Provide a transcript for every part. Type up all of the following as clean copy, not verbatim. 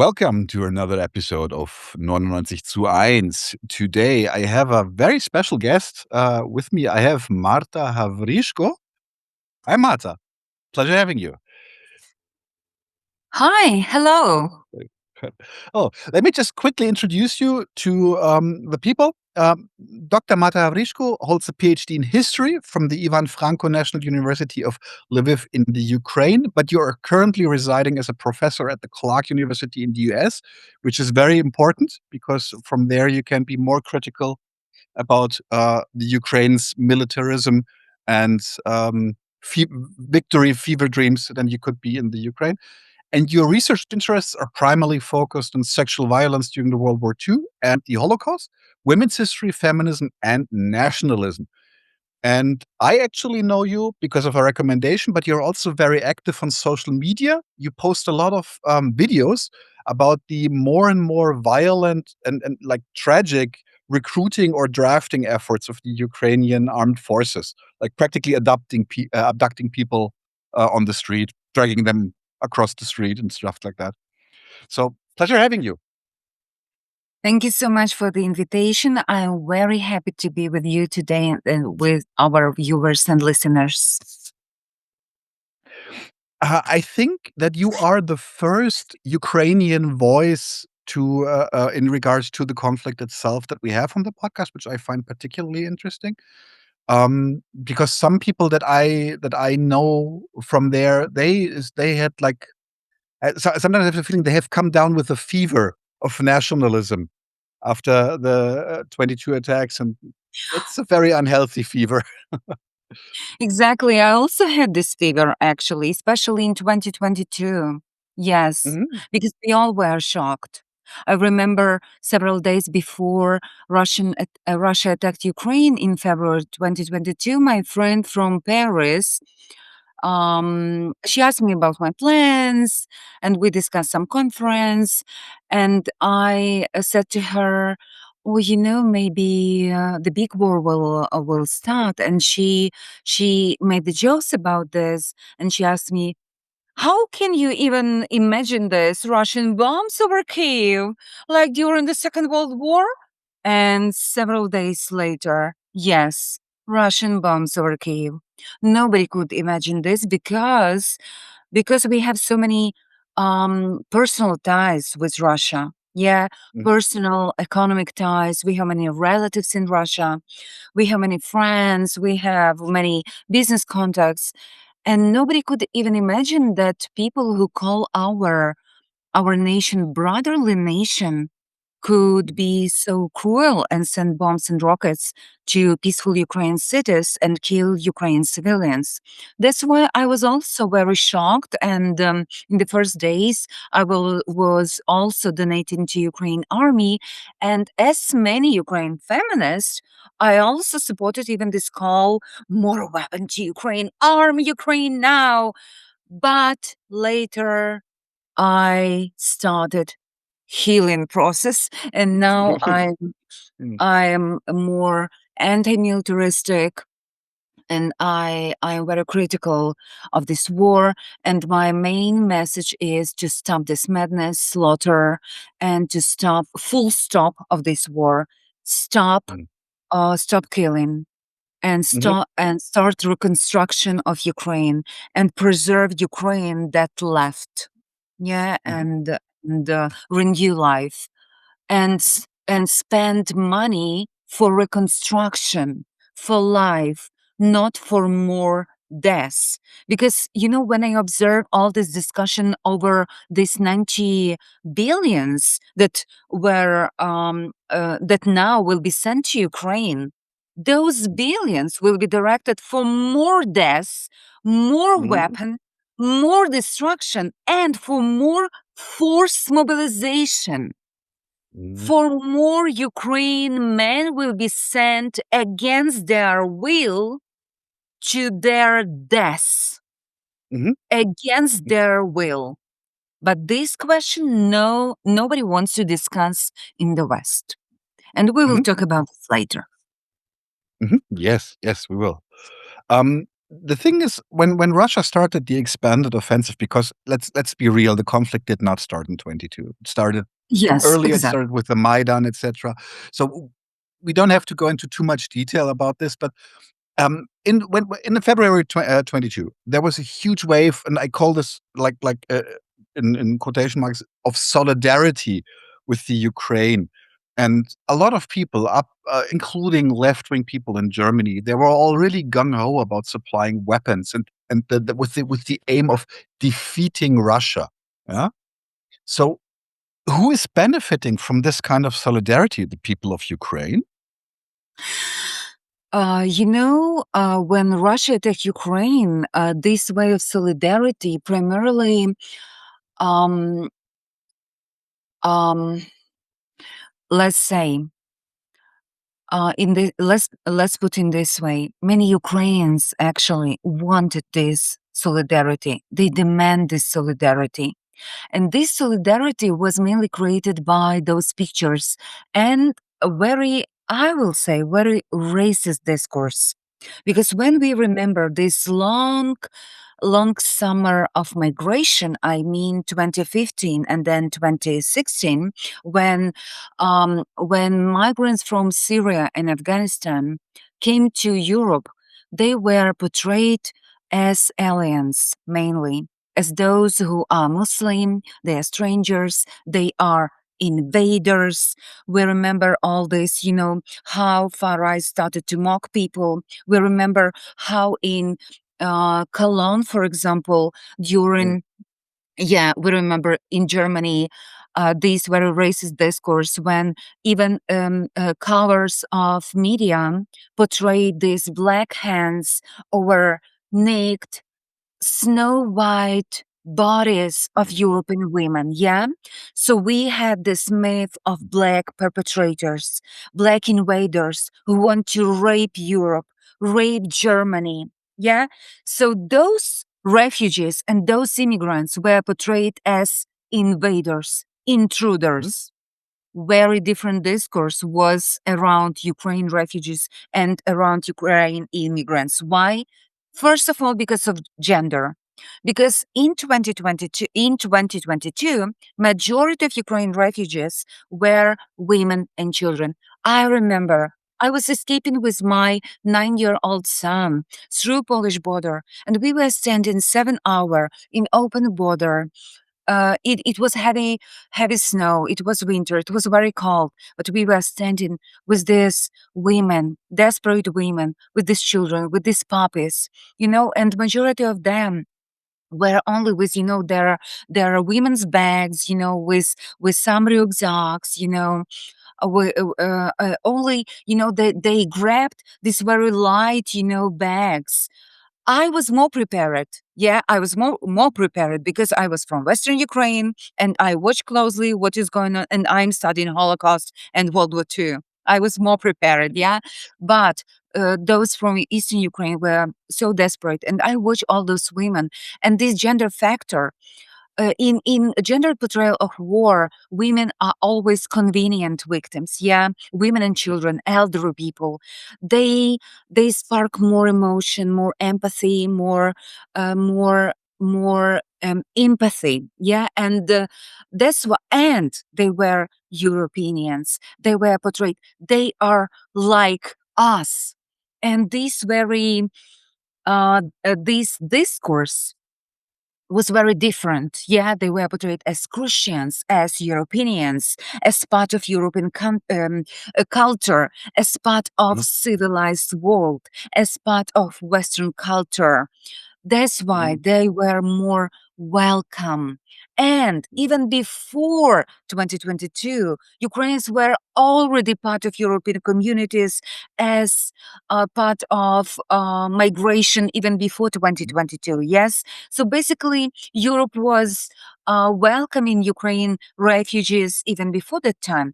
Welcome to another episode of 99 zu eins. Today I have a very special guest with me. I have Marta Havryshko. Hi, Marta. Pleasure having you. Hi, hello. Oh, let me just quickly introduce you to the people. Dr. Marta Havryshko holds a PhD in history from the Ivan Franko National University of Lviv in the Ukraine, but you are currently residing as a professor at the Clark University in the US, which is very important because from there you can be more critical about the Ukraine's militarism and victory fever dreams than you could be in the Ukraine. And your research interests are primarily focused on sexual violence during the World War II and the Holocaust, women's history, feminism, and nationalism. And I actually know you because of a recommendation, but you're also very active on social media. You post a lot of videos about the more and more violent and like tragic recruiting or drafting efforts of the Ukrainian armed forces, like practically abducting people on the street, dragging them across the street and stuff like that. So pleasure having you. Thank you so much for the invitation. I'm very happy to be with you today and with our viewers and listeners. I think that you are the first Ukrainian voice to in regards to the conflict itself that we have on the podcast, which I find particularly interesting. Because some people that I know from there, they had like sometimes I have the feeling they have come down with a fever of nationalism after the 22 attacks, and it's a very unhealthy fever. Exactly. I also had this fever, actually, especially in 2022. Yes, Mhm. because we all were shocked. I remember several days before Russia attacked Ukraine in February 2022, my friend from Paris, she asked me about my plans, and we discussed some conference, and I said to her, well, maybe the big war will start. And she made the jokes about this, and she asked me, how can you even imagine this? Russian bombs over Kiev, like during the Second World War? And several days later, yes, Russian bombs over Kiev. Nobody could imagine this because we have so many personal ties with Russia. Yeah, Mm. personal economic ties. We have many relatives in Russia. We have many friends. We have many business contacts. And nobody could even imagine that people who call our nation brotherly nation could be so cruel and send bombs and rockets to peaceful Ukrainian cities and kill Ukrainian civilians. That's why I was also very shocked. And in the first days, was also donating to Ukraine army. And as many Ukraine feminists, I also supported even this call, more weapon to Ukraine, arm Ukraine now. But later, I started healing process, and now Mm. I'm more anti-militaristic, and I'm very critical of this war. And my main message is to stop this madness, slaughter, and to stop full stop of this war. Stop, Mm. stop killing. And Mhm. start reconstruction of Ukraine and preserve Ukraine that left, yeah, Mhm. and renew life and spend money for reconstruction, for life, not for more deaths. Because when I observe all this discussion over these 90 billions that were that now will be sent to Ukraine, those billions will be directed for more deaths, more Mhm. weapon, more destruction, and for more forced mobilization. Mhm. For more Ukraine men will be sent against their will to their death, Mhm. against their will. But this question, no, nobody wants to discuss in the West. And we will Mhm. talk about this later. Mhm. Yes, yes, we will. Um, the thing is, when Russia started the expanded offensive, because let's be real, the conflict did not start in 22. It started Yes, earlier. It exactly. started with the Maidan, etc. So we don't have to go into too much detail about this, but in the February 22, there was a huge wave, and I call this in quotation marks, of solidarity with the Ukraine. And a lot of people, including left-wing people in Germany, they were all really gung ho about supplying weapons and with the aim of defeating Russia. Yeah. So who is benefiting from this kind of solidarity? The people of Ukraine. When Russia attacked Ukraine, this way of solidarity primarily, um, um, let's say, in the let's put in this way, many Ukrainians actually wanted this solidarity. They demand this solidarity. And this solidarity was mainly created by those pictures and a very, I will say, very racist discourse. Because when we remember this long summer of migration, I mean 2015 and then 2016, when migrants from Syria and Afghanistan came to Europe, they were portrayed as aliens mainly, as those who are Muslim, they are strangers, they are invaders. We remember all this, how far right started to mock people. We remember how in Cologne, for example, Yeah. during, yeah, we remember in Germany, these very racist discourse when even covers of media portrayed these black hands over naked snow white bodies of European women, yeah? So we had this myth of black perpetrators, black invaders who want to rape Europe, rape Germany, yeah? So those refugees and those immigrants were portrayed as invaders, Mhm. intruders. Very different discourse was around Ukraine refugees and around Ukraine immigrants. Why? First of all, because of gender. Because in 2022, majority of Ukraine refugees were women and children. I remember I was escaping with my 9-year-old son through Polish border, and we were standing 7 hours in open border. It was heavy snow. It was winter. It was very cold. But we were standing with these women, desperate women, with these children, with these puppies, and majority of them were only with their women's bags, with some rucksacks, only they grabbed these very light, bags. I was more prepared. Yeah, I was more prepared because I was from Western Ukraine and I watch closely what is going on, and I'm studying Holocaust and World War II. I was more prepared, yeah. But those from Eastern Ukraine were so desperate, and I watch all those women and this gender factor. In gender portrayal of war, women are always convenient victims. Yeah, women and children, elderly people, they they spark more emotion, more empathy, more empathy. Yeah, and that's what. And they were Europeans. They were portrayed. They are like us, and this discourse was very different. Yeah, they were portrayed as Christians, as Europeans, as part of European culture, as part of Mhm. civilized world, as part of Western culture. That's why Mhm. they were more welcome. And even before 2022, Ukrainians were already part of European communities as part of migration even before Mhm. 2022. Yes. So basically, Europe was welcoming Ukraine refugees even before that time.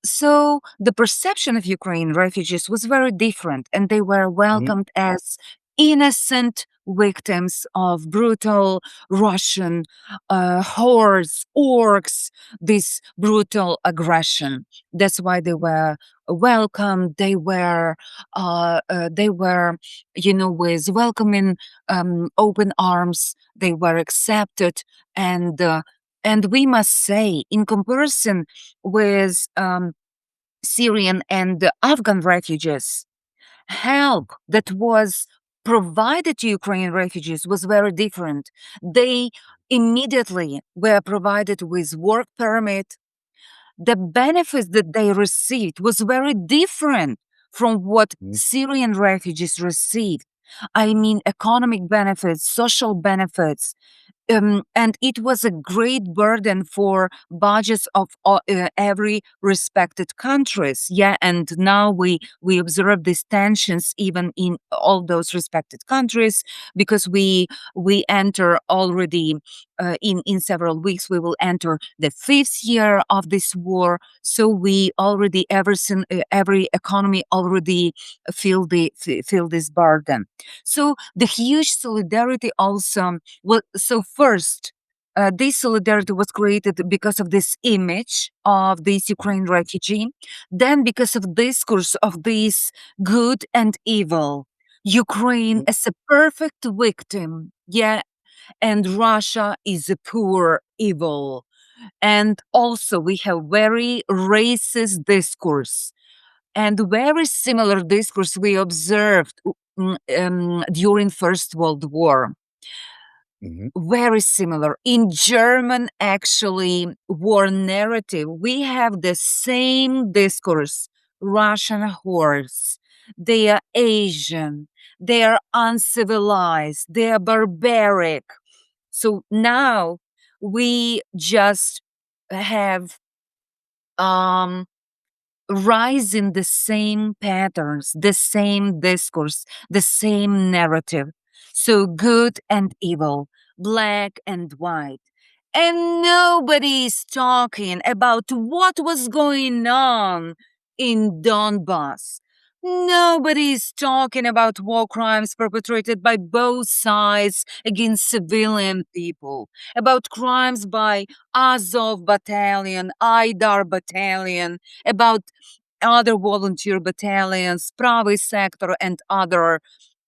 So the perception of Ukraine refugees was very different, and they were Mhm. welcomed as innocent victims of brutal Russian hordes, orcs, this brutal aggression. That's why they were welcomed. They were, with welcoming open arms. They were accepted, and we must say, in comparison with Syrian and Afghan refugees, help that was provided to Ukrainian refugees was very different. They immediately were provided with work permit. The benefits that they received was very different from what Mhm. Syrian refugees received. I mean, economic benefits, social benefits, and it was a great burden for budgets of every respected countries. Yeah, and now we observe these tensions even in all those respected countries, because we enter already in several weeks. We will enter the 5th year of this war, so we already every economy already feel this burden. So the huge solidarity also. Well, so first, this solidarity was created because of this image of this Ukraine refugee, then because of discourse of this good and evil. Ukraine Mhm. as a perfect victim, yeah, and Russia is a poor evil. And also we have very racist discourse and very similar discourse we observed during First World War. Mhm. Very similar. In German, actually, war narrative, we have the same discourse. Russian hordes. They are Asian. They are uncivilized. They are barbaric. So now we just have um rise in the same patterns, the same discourse, the same narrative. So good and evil, black and white. And nobody is talking about what was going on in Donbass. Nobody is talking about war crimes perpetrated by both sides against civilian people, about crimes by Azov Battalion, Aidar Battalion, about other volunteer battalions, Pravy Sector and other,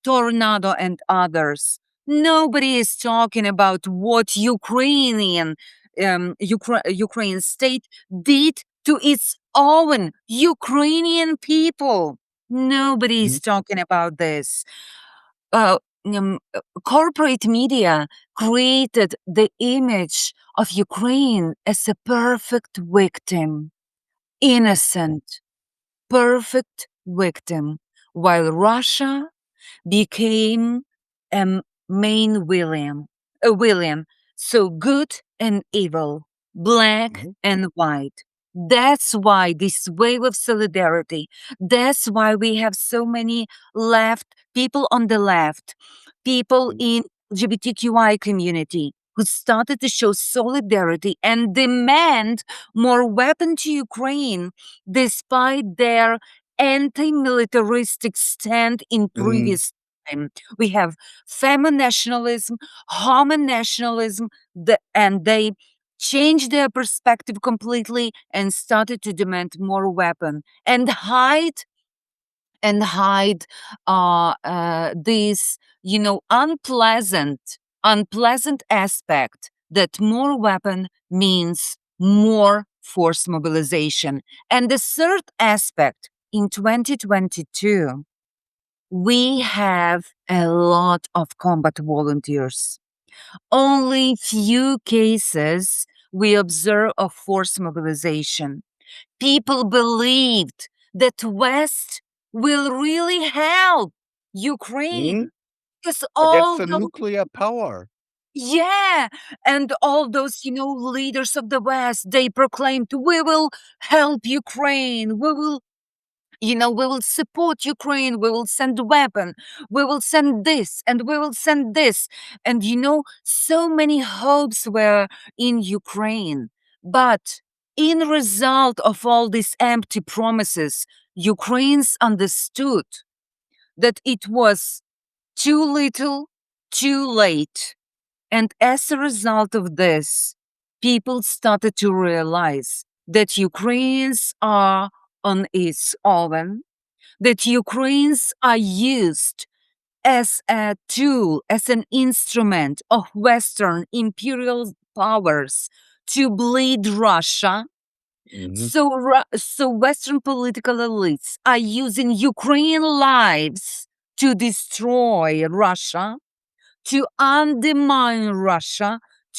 Tornado and others. Nobody is talking about what Ukraine state did to its own Ukrainian people. Nobody Mhm. is talking about this. Corporate media created the image of Ukraine as a perfect victim, innocent, perfect victim, while Russia became a main villain. So good and evil, black Mhm. and white. That's why this wave of solidarity, that's why we have so many people on the left, people Mhm. in LGBTQI community who started to show solidarity and demand more weapon to Ukraine despite their anti-militaristic stand in Mhm. previous time. We have feminine nationalism, homo nationalism, and they changed their perspective completely and started to demand more weapon and hide this, unpleasant aspect that more weapon means more force mobilization. And the third aspect, in 2022, we have a lot of combat volunteers. Only few cases we observe of force mobilization. People believed that West will really help Mhm. Ukraine because Against all the those, nuclear power. yeah, and all those, leaders of the West, they proclaimed, we will help Ukraine, we will support Ukraine, we will send weapon, we will send this, and we will send this. And so many hopes were in Ukraine. But in result of all these empty promises, Ukrainians understood that it was too little, too late. And as a result of this, people started to realize that Ukrainians are on its own, that Ukrainians are used as a tool, as an instrument of Western imperial powers to bleed Russia. Mhm. So Western political elites are using Ukrainian lives to destroy Russia, to undermine Russia,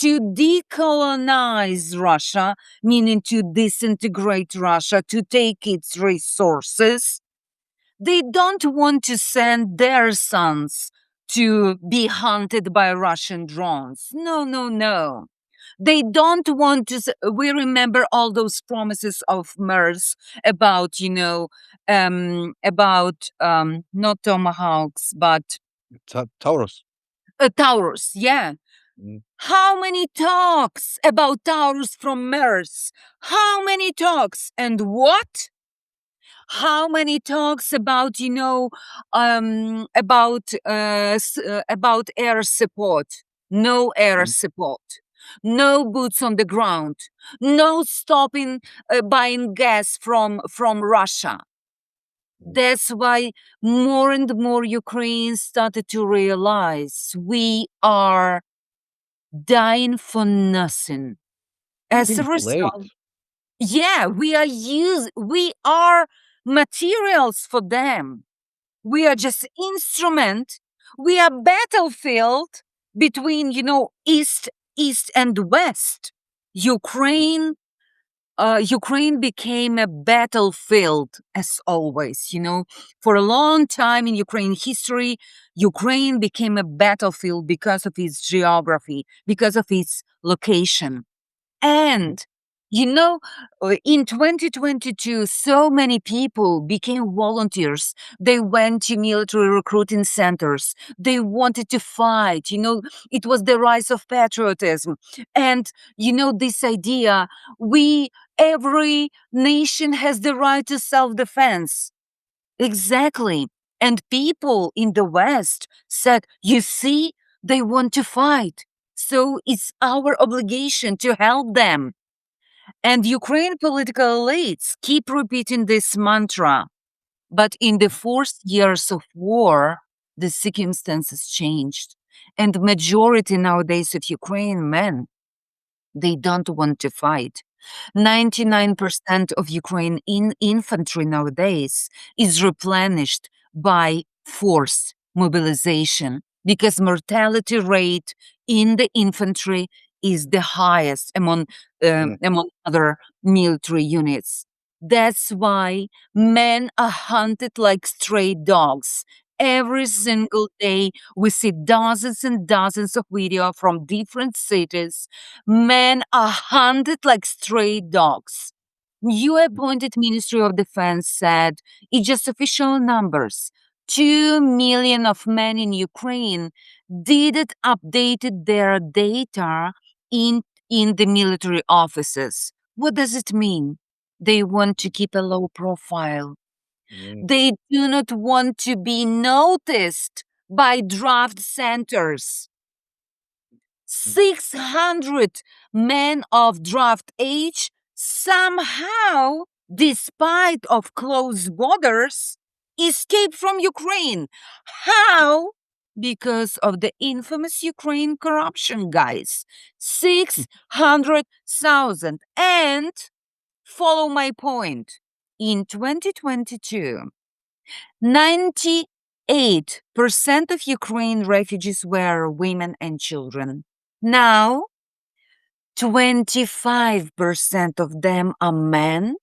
to decolonize Russia, meaning to disintegrate Russia, to take its resources. They don't want to send their sons to be hunted by Russian drones. No, no, no. They don't want to. We remember all those promises of MERS about, not tomahawks, but Taurus. Taurus. Yeah. Mhm. How many talks about Taurus from MERS? How many talks? And what? How many talks about about air support? No air Mhm. support, no boots on the ground, no stopping buying gas from Russia. Mhm. That's why more and more Ukrainians started to realize we are dying for nothing. As a Too result, late. yeah, we are materials for them. We are just instrument. We are battlefield between, east and west. Ukraine, Ukraine became a battlefield as always. For a long time in Ukraine history, Ukraine became a battlefield because of its geography, because of its location. Mhm. And in 2022, so many people became volunteers. They went to military recruiting centers. They wanted to fight. It was the rise of patriotism. And, this idea, every nation has the right to self defense. Exactly. And people in the West said, you see, they want to fight. So it's our obligation to help them. And Ukraine political elites keep repeating this mantra. But in the first years of war, the circumstances changed. And majority nowadays of Ukrainian men, they don't want to fight. 99% of Ukraine infantry nowadays is replenished by forced mobilization because mortality rate in the infantry is the highest Mhm. among other military units. That's why men are hunted like stray dogs. Every single day, we see dozens and dozens of video from different cities. Men are hunted like stray dogs. New appointed Ministry of Defense said it's just official numbers. 2 million of men in Ukraine didn't updated their data in, in the military offices. What does it mean? They want to keep a low profile. Mhm. They do not want to be noticed by draft centers. 600 men of draft age somehow, despite of closed borders, escaped from Ukraine. How? Because of the infamous Ukraine corruption, guys. 600,000. And follow my point. In 2022, 98% of Ukraine refugees were women and children. Now, 25% of them are men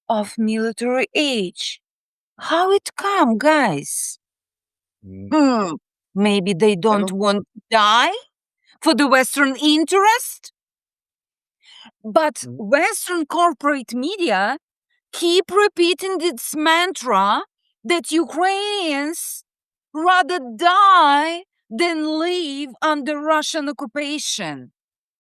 of military age. How it come, guys? Mhm. Hmm, maybe they I don't don't. want to die for the Western interest? But Mhm. Western corporate media keep repeating this mantra that Ukrainians rather die than live under Russian occupation.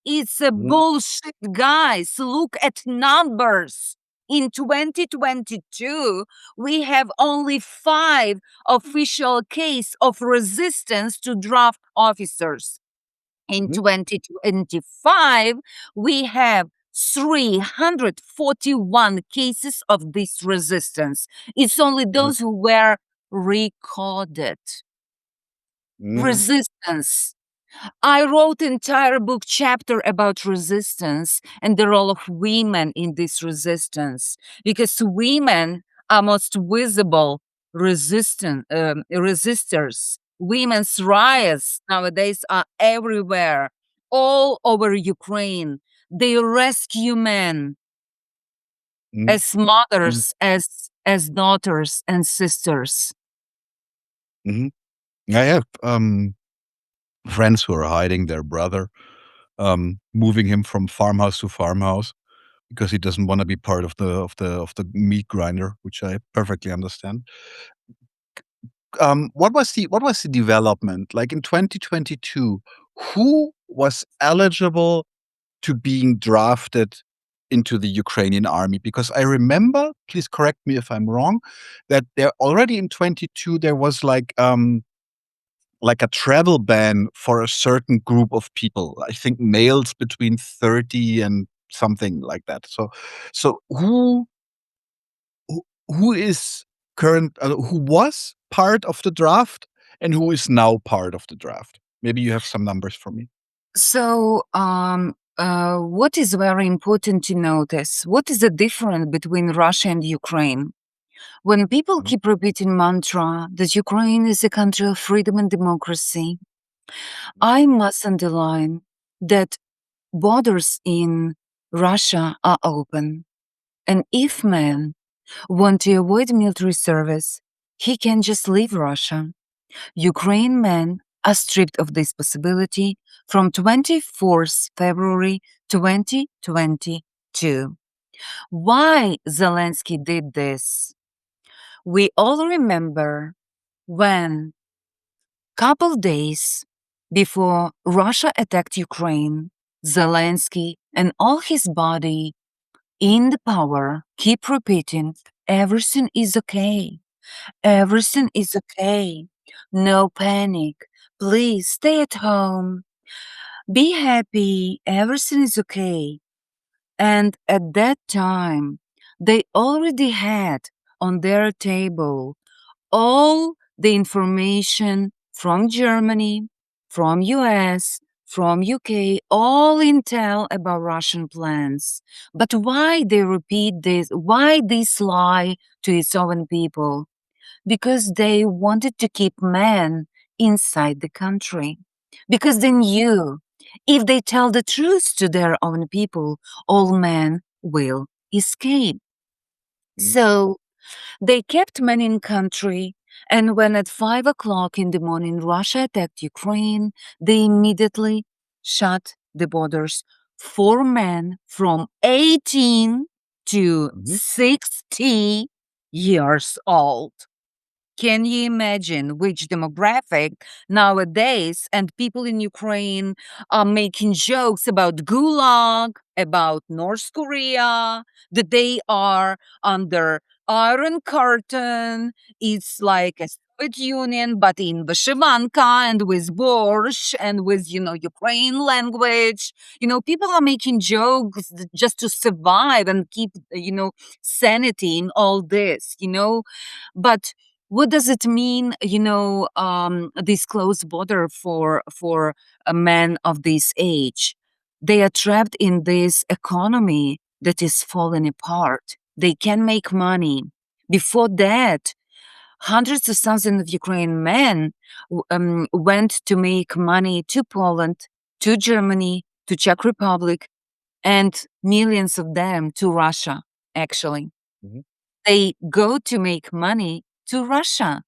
It's a Mhm. bullshit, guys. Look at numbers. in 2022, we have only 5 official cases of resistance to draft officers. In Mhm. 2025, we have 341 cases of this resistance. It's only Mhm. those who were recorded. Mhm. Resistance. I wrote entire book chapter about resistance and the role of women in this resistance because women are most visible resistors. Women's riots nowadays are everywhere, all over Ukraine. They rescue men Mhm. as Mhm. mothers, as daughters and sisters. Mhm. I have friends who are hiding their brother, moving him from farmhouse to farmhouse because he doesn't want to be part of the meat grinder, which I perfectly understand. What was the development like in 2022? Who was eligible to being drafted into the Ukrainian army? Because I remember, please correct me if I'm wrong, that there already in 22 there was like a travel ban for a certain group of people. I think males between 30 and something like that. So who is who was part of the draft and who is now part of the draft? Maybe you have some numbers for me. So, what is very important to notice? What is the difference between Russia and Ukraine? When people Mhm, keep repeating mantra that Ukraine is a country of freedom and democracy, I must underline that borders in Russia are open. And if man want to avoid military service, he can just leave Russia. Ukraine men are stripped of this possibility from 24th February 2022. Why Zelensky did this? We all remember when couple days before Russia attacked Ukraine, Zelensky and all his body in the power keep repeating, everything is okay. Everything is okay. No panic. Please stay at home. Be happy. Everything is okay. And at that time, they already had on their table all the information from Germany, from US, from UK, all intel about Russian plans. But why they repeat this? Why this lie to its own people? Because they wanted to keep men inside the country. Because they knew if they tell the truth to their own people, all men will escape. mhm, So they kept men in country, and when at 5 o'clock in the morning Russia attacked Ukraine, they immediately shut the borders for men from 18 to mhm, 60 years old. Can you imagine which demographic nowadays and people in Ukraine are making jokes about Gulag, about North Korea, that they are under Iron Curtain. It's like a Soviet Union, but in Vyshyvanka and with borscht and with, Ukraine language. People are making jokes just to survive and keep, sanity in all this. But what does it mean, this close border for a man of this age? They are trapped in this economy that is falling apart. They can make money. Before that, hundreds of thousands of Ukrainian men went to make money to Poland, to Germany, to Czech Republic, and millions of them to Russia, actually. mhm, They go to make money to Russia.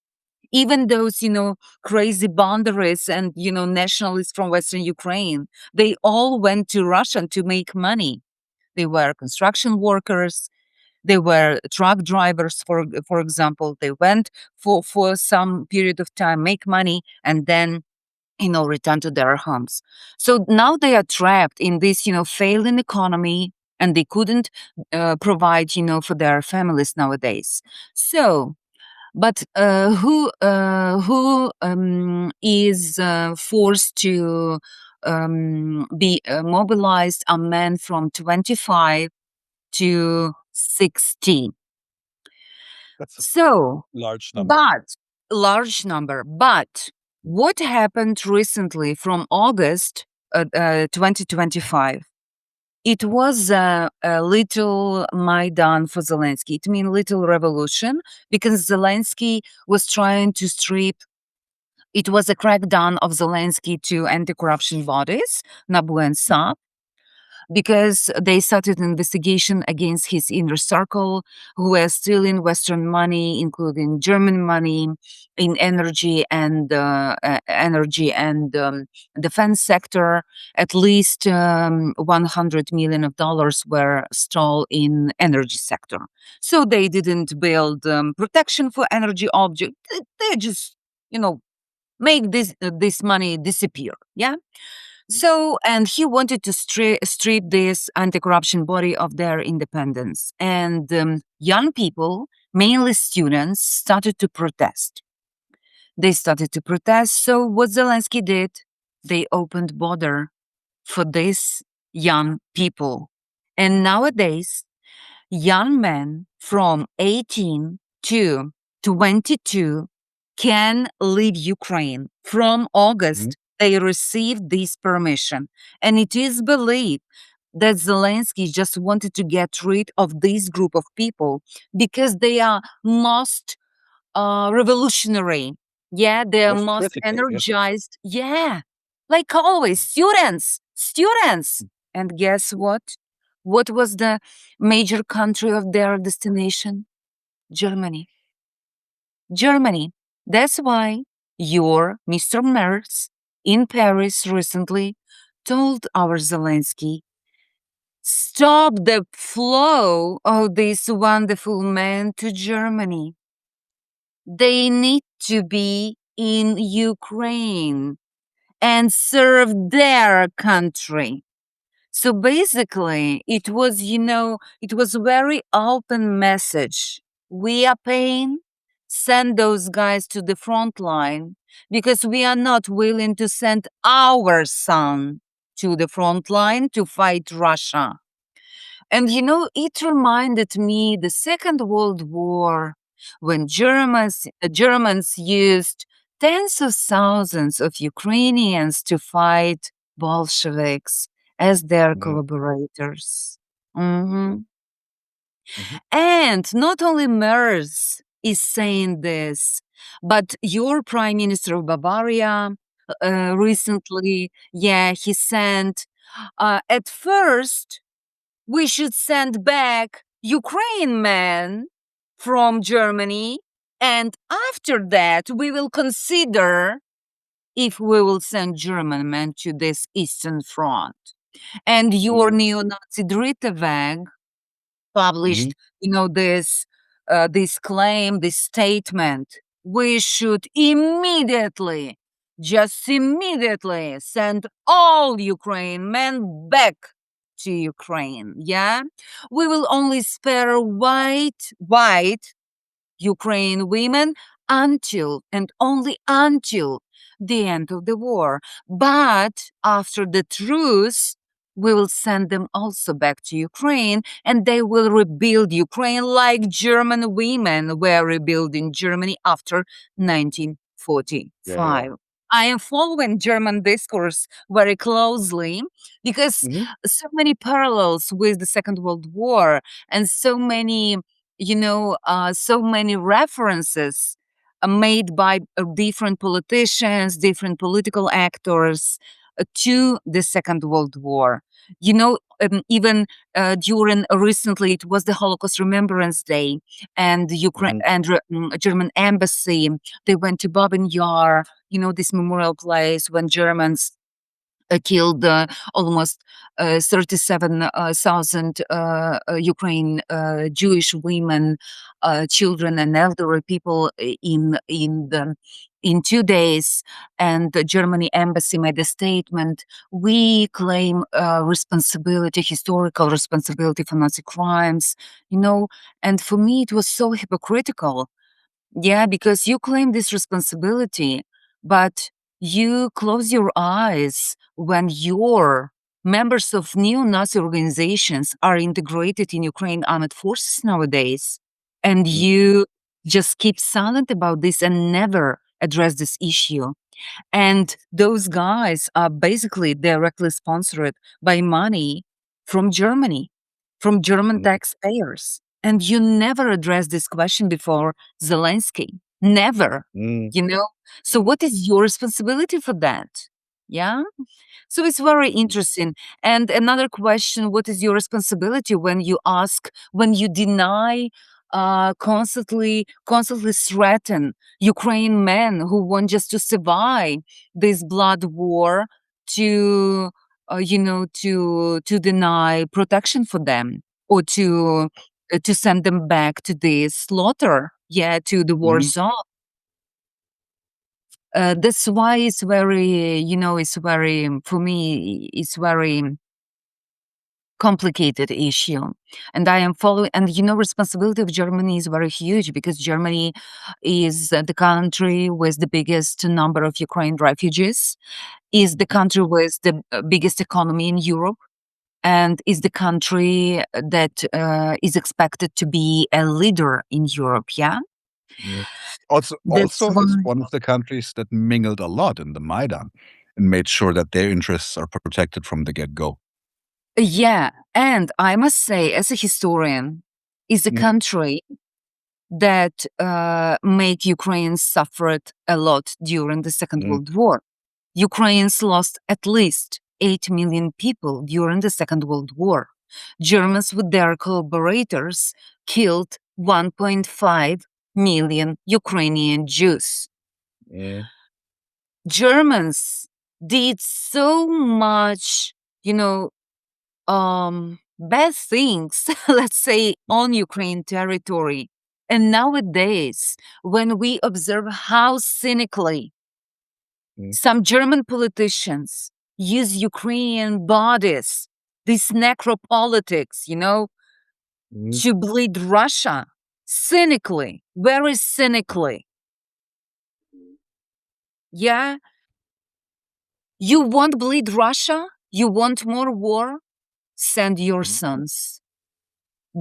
Even those, crazy boundaries and, nationalists from Western Ukraine, they all went to Russia to make money. They were construction workers. They were truck drivers, for example. They went for some period of time, make money, and then return to their homes. So now they are trapped in this, failing economy and they couldn't provide, for their families nowadays. So, but who is forced to be mobilized are men from 25 to 60. That's a So, large number. but large number. But what happened recently from August 2025? It was a little Maidan for Zelensky. It means little revolution because Zelensky was trying to strip. It was a crackdown of Zelensky to anti-corruption bodies, NABU and SAP, because they started an investigation against his inner circle, who were stealing Western money, including German money, in energy and defense sector. At least $100 million of dollars were stolen in energy sector. So they didn't build protection for energy objects. They just, make this money disappear. Yeah. So, and he wanted to strip this anti-corruption body of their independence. And young people, mainly students, started to protest. They started to protest. So what Zelensky did, they opened border for these young people. And nowadays, young men from 18 to 22 can leave Ukraine. From August, they received this permission. And it is believed that Zelensky just wanted to get rid of this group of people because they are most revolutionary. Yeah, they are Most most critical, yes. energized. Yeah, like always, students. And guess what? What was the major country of their destination? Germany. Germany. That's why your Mr. Merz in Paris recently told our Zelensky, stop the flow of these wonderful men to Germany. They need to be in Ukraine and serve their country. So basically, it was very open message. We are paying, send those guys to the front line because we are not willing to send our son to the front line to fight Russia. And it reminded me the Second World War when Germans used tens of thousands of Ukrainians to fight Bolsheviks as their collaborators. Mhm. And not only Merz is saying this, but your Prime Minister of Bavaria recently, he sent, at first, we should send back Ukraine men from Germany, and after that, we will consider if we will send German men to this Eastern Front. And your neo-Nazi Dritte Weg published, this claim, this statement. We should just immediately send all Ukraine men back to Ukraine. Yeah, we will only spare white Ukraine women until and only until the end of the war. But after the truce, we will send them also back to Ukraine and they will rebuild Ukraine like German women were rebuilding Germany after 1945. I am following German discourse very closely because so many parallels with the Second World War and so many so many references made by different politicians, different political actors to the Second World War. Even during recently, it was the Holocaust Remembrance Day, and Ukraine and German embassy, they went to Babin Yar, this memorial place when Germans killed almost 37,000 Ukraine Jewish women, children, and elderly people in 2 days. And the Germany embassy made a statement. We claim responsibility, historical responsibility for Nazi crimes. And for me, it was so hypocritical. Yeah, because you claim this responsibility, but you close your eyes when your members of neo-Nazi organizations are integrated in Ukraine armed forces nowadays, and Mm, you just keep silent about this and never address this issue. And those guys are basically directly sponsored by money from Germany, from German mm, taxpayers. And you never addressed this question before Zelensky. Never, mm, you know? So, mm, what is your responsibility for that? Yeah. So it's very mm, interesting. And another question, what is your responsibility when you ask, when you deny, constantly threaten Ukraine men who want just to survive this blood war to, to deny protection for them or to send them back to the slaughter, yeah, to the war mm. zone. That's why it's very, it's very, for me, it's very complicated issue. And I am following, and responsibility of Germany is very huge because Germany is the country with the biggest number of Ukraine refugees, is the country with the biggest economy in Europe, and is the country that is expected to be a leader in Europe. Yeah, Yeah. Also, that's is why. one of the countries that mingled a lot in the Maidan and made sure that their interests are protected from the get-go. Yeah, and I must say, as a historian, is a Mm, country that made Ukraine suffered a lot during the Second mm, World War. Ukrainians lost at least 8 million people during the Second World War. Germans, with their collaborators, killed 1.5 million Ukrainian Jews. mm, Germans did so much, you know, bad things, let's say, on Ukraine territory. And nowadays, when we observe how cynically mm, some German politicians use Ukrainian bodies, this necropolitics, mm, to bleed Russia, cynically, very cynically. Yeah, you want bleed Russia? You want more war? Send your mm, sons.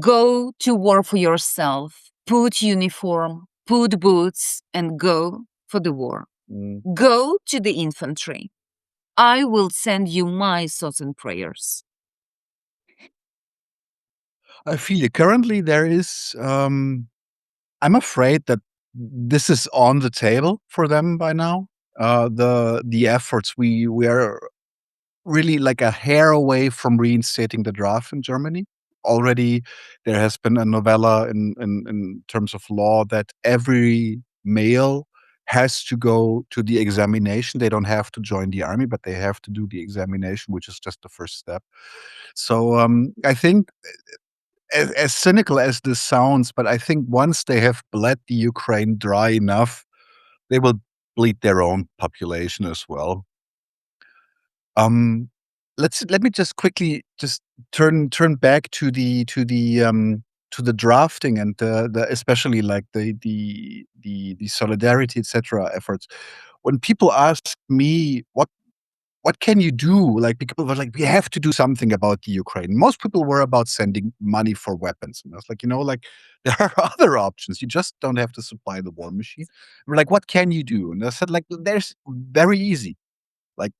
Go to war for yourself. Put uniform, put boots, and go for the war. mm. Go to the infantry. I will send you my thoughts and prayers. I feel it. Currently, there is, I'm afraid that this is on the table for them by now. The efforts we are really like a hair away from reinstating the draft in Germany. Already, there has been a novella in terms of law that every male has to go to the examination. They don't have to join the army, but they have to do the examination, which is just the first step. So I think, as cynical as this sounds, but I think once they have bled the Ukraine dry enough, they will bleed their own population as well. Um, let me just quickly just turn back to the drafting and the especially like the solidarity, etc. efforts. When people ask me what can you do? Like people were like, we have to do something about the Ukraine. Most people were about sending money for weapons. And I was like, like there are other options. You just don't have to supply the war machine. We're like, what can you do? And I said, like, there's very easy. Like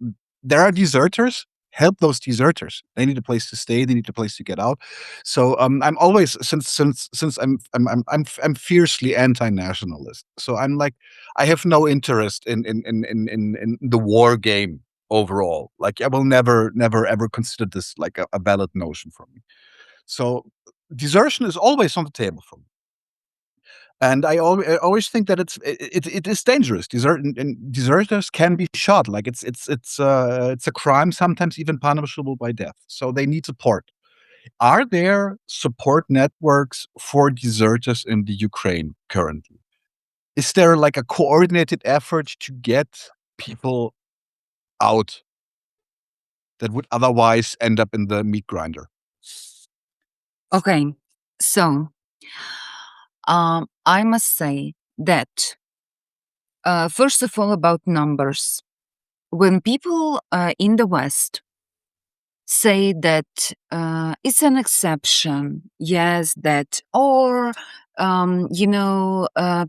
there are deserters. Help those deserters. They need a place to stay. They need a place to get out. So I'm always since I'm fiercely anti-nationalist. So I'm like I have no interest in the war game overall. Like I will never ever consider this like a valid notion for me. So desertion is always on the table for me. And I always think that it is dangerous. Deserters can be shot. Like it's a crime, sometimes even punishable by death. So they need support. Are there support networks for deserters in the Ukraine currently? Is there like a coordinated effort to get people out that would otherwise end up in the meat grinder? Okay, so I must say that first of all, about numbers. When people in the West say that it's an exception, yes, that, or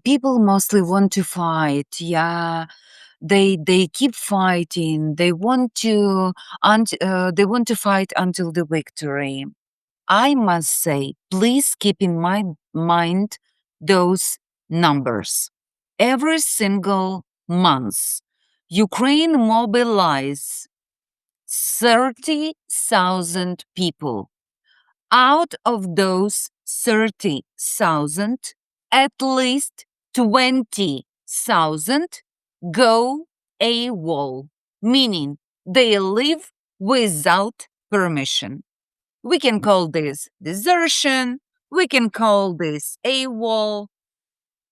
people mostly want to fight, yeah, they keep fighting, they want to fight until the victory. I must say, please keep in my mind those numbers. Every single month, Ukraine mobilize 30,000 people. Out of those 30,000, at least 20,000 go AWOL, meaning they live without permission. We can call this desertion, we can call this AWOL.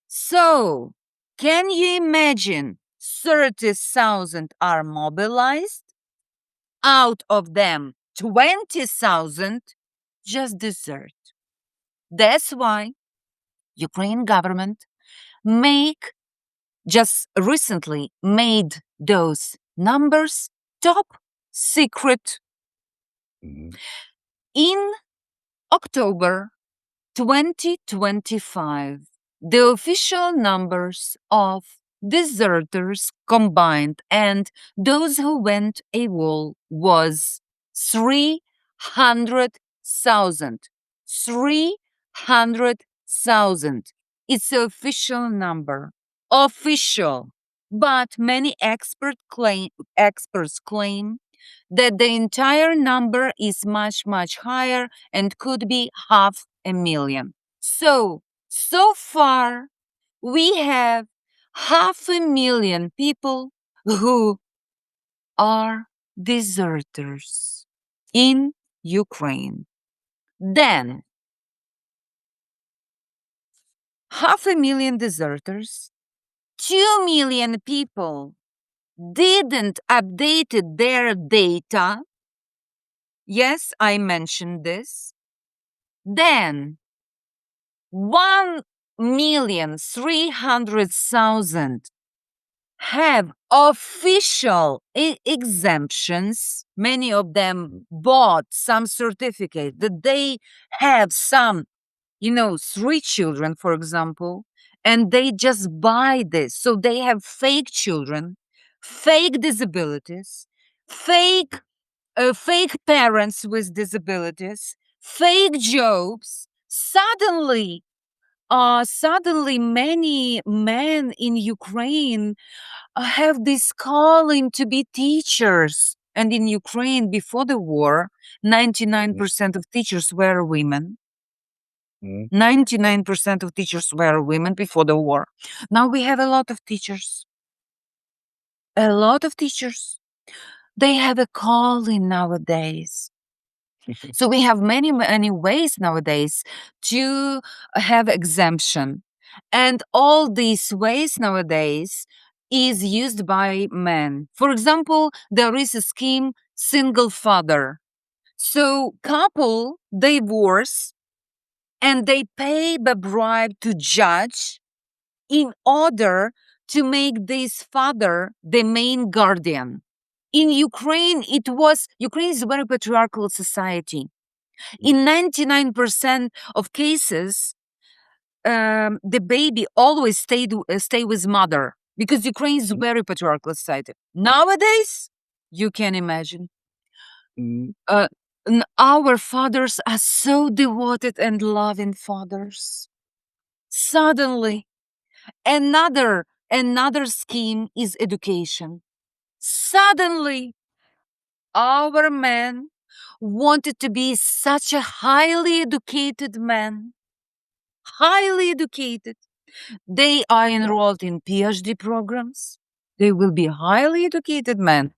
So, can you imagine 30,000 are mobilized? Out of them, 20,000 just desert. That's why Ukraine government just recently made those numbers top secret. Mhm. In October 2025, the official numbers of deserters combined and those who went AWOL was 300,000. 300,000. It's an official number. Official. But many experts claim that the entire number is much, much higher and could be 500,000. So far, we have 500,000 people who are deserters in Ukraine. Then, 500,000 deserters, 2 million people didn't update their data. Yes, I mentioned this. Then 1,300,000 have official exemptions. Many of them bought some certificate that they have some, 3 children, for example, and they just buy this. So they have fake children, fake disabilities, fake parents with disabilities, fake jobs. Suddenly, many men in Ukraine have this calling to be teachers. And in Ukraine, before the war, 99% of teachers were women. Mhm. 99% of teachers were women before the war. Now we have a lot of teachers. A lot of teachers. They have a calling nowadays. So we have many, many ways nowadays to have exemption. And all these ways nowadays is used by men. For example, there is a scheme single father. So couple divorce and they pay the bribe to judge in order to make this father the main guardian. In Ukraine, Ukraine is a very patriarchal society. In 99% of cases, the baby always stay with mother because Ukraine is a very patriarchal society. Nowadays, you can imagine, Mhm. our fathers are so devoted and loving fathers. Suddenly, another scheme is education. Suddenly, our men wanted to be such a highly educated man. Highly educated. They are enrolled in PhD programs. They will be highly educated men.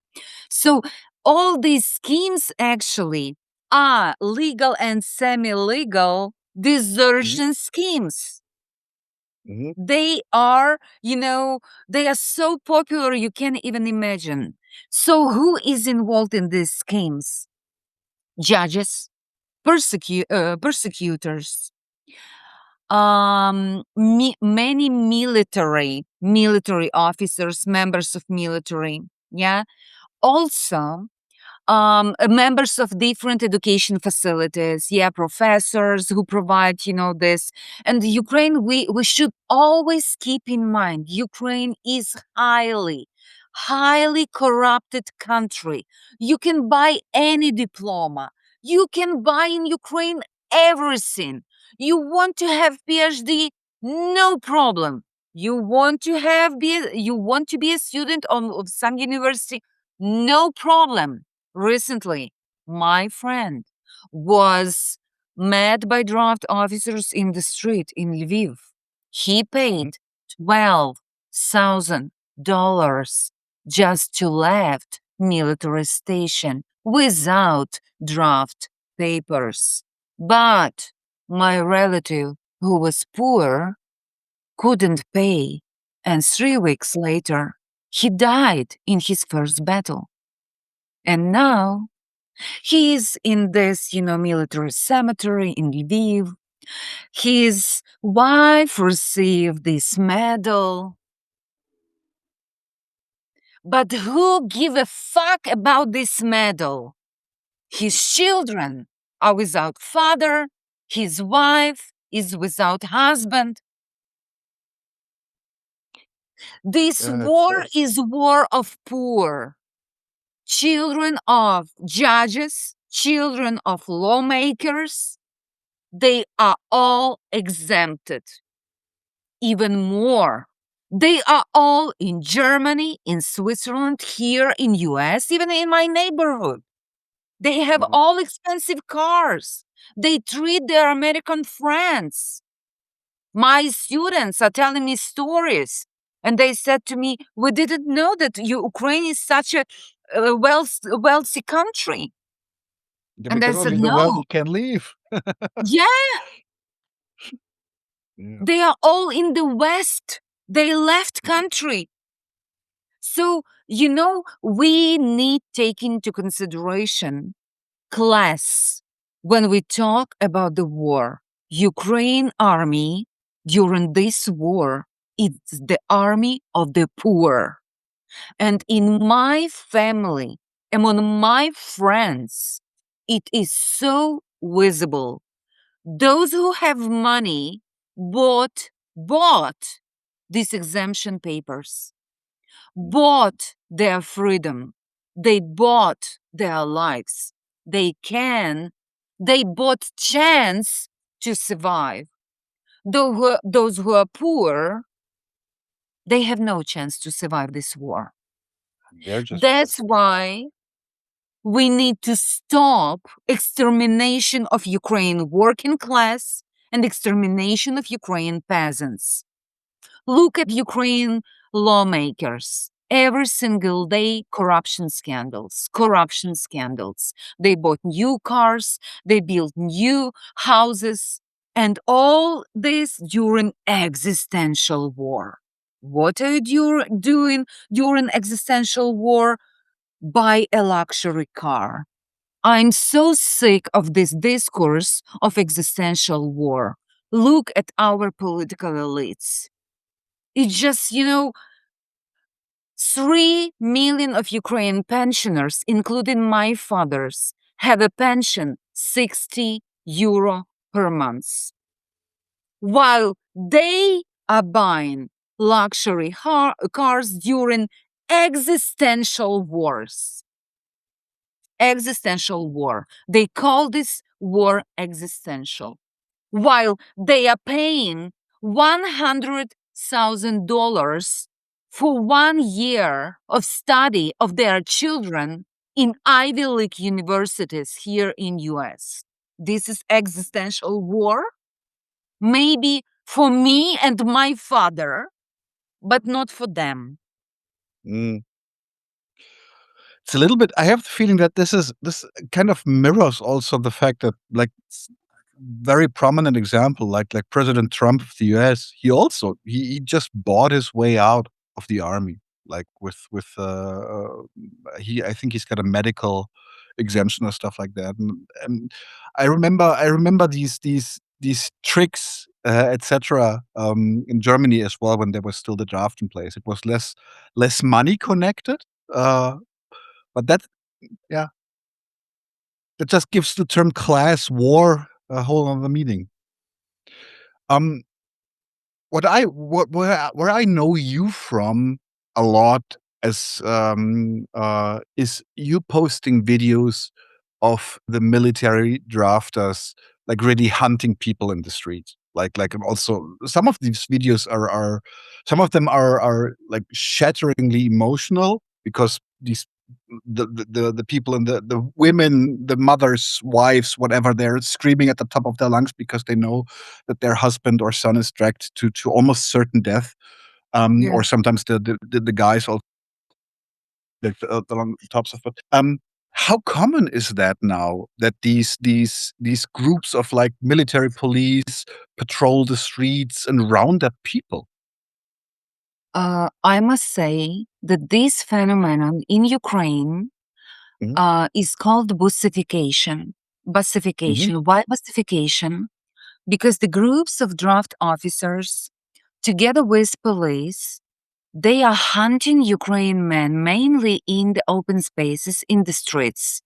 So all these schemes actually are legal and semi-legal Mhm. desertion schemes. Mhm. They are, they are so popular you can't even imagine. So who is involved in these schemes? Judges, persecutors, many military officers, members of military, yeah, also members of different education facilities, yeah, professors who provide, this. And Ukraine, we should always keep in mind, Ukraine is highly corrupted country. You can buy any diploma. You can buy in Ukraine everything. You want to have PhD? No problem. You want to be a student of some university? No problem. Recently, my friend was met by draft officers in the street in Lviv. He Mhm. paid $12,000 just to left military station without draft papers. But my relative, who was poor, couldn't pay, and 3 weeks later, he died in his first battle. And now he is in this, military cemetery in Lviv. His wife received this medal. But who give a fuck about this medal? His children are without father. His wife is without husband. This It's war is war of poor. Children of judges, children of lawmakers, they are all exempted. Even more, they are all in Germany, in Switzerland, here in US, even in my neighborhood. They have Mhm. all expensive cars. They treat their American friends. My students are telling me stories, and they said to me, "We didn't know that Ukraine is such a wealthy country." Yeah, And I because said, only the "No, wealthy can leave. yeah, Yeah. they are all in the West. They left Mhm. country." So, we need take into consideration class when we talk about the war. Ukraine army during this war, it's the army of the poor. And in my family, among my friends, it is so visible. Those who have money bought these exemption papers, bought their freedom. They bought their lives. They bought chance to survive. Those who are poor, they have no chance to survive this war. They're just That's why we need to stop extermination of Ukraine working class and extermination of Ukraine peasants. Look at Ukraine lawmakers. Every single day, corruption scandals, corruption scandals. They bought new cars, they built new houses, and all this during existential war. What are you doing during existential war? Buy a luxury car. I'm so sick of this discourse of existential war. Look at our political elites. It's just, 3 million of Ukrainian pensioners, including my father's, have a pension 60 euro per month, while they are buying luxury cars during existential wars. Existential war. They call this war existential, while they are paying $100,000 for 1 year of study of their children in Ivy League universities here in US. This is existential war. Maybe for me and my father, but not for them. Mm. It's a little bit. I have the feeling that this kind of mirrors also the fact that, like, very prominent example, like President Trump of the US, he just bought his way out of the army, like with he I think he's got a medical exemption or stuff like that. And I remember these tricks, etc. In Germany as well when there was still the draft in place. It was less money connected, but yeah, that just gives the term class war a whole other meaning. Um, where I know you from a lot is you posting videos of the military drafters, like, really hunting people in the streets. And also some of these videos are some of them are like shatteringly emotional because the people and the women, the mothers, wives, whatever, they're screaming at the top of their lungs because they know that their husband or son is dragged to almost certain death. Yeah. Or sometimes the guys also, like, along the tops of it. How common is that now that these groups of, like, military police patrol the streets and round up people? I must say that this phenomenon in Ukraine Mhm, is called busification. mhm, Busification. Why busification? Because the groups of draft officers, together with police, they are hunting Ukrainian men mainly in the open spaces in the streets.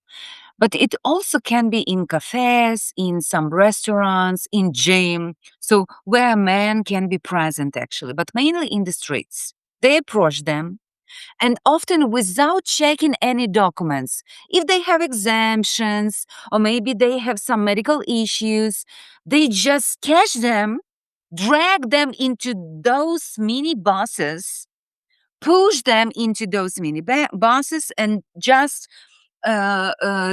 But it also can be in cafes, in some restaurants, in gym. So where men can be present actually, but mainly in the streets. They approach them and often without checking any documents. If they have exemptions or maybe they have some medical issues, they just catch them, drag them into those mini buses, push them into those mini buses, and just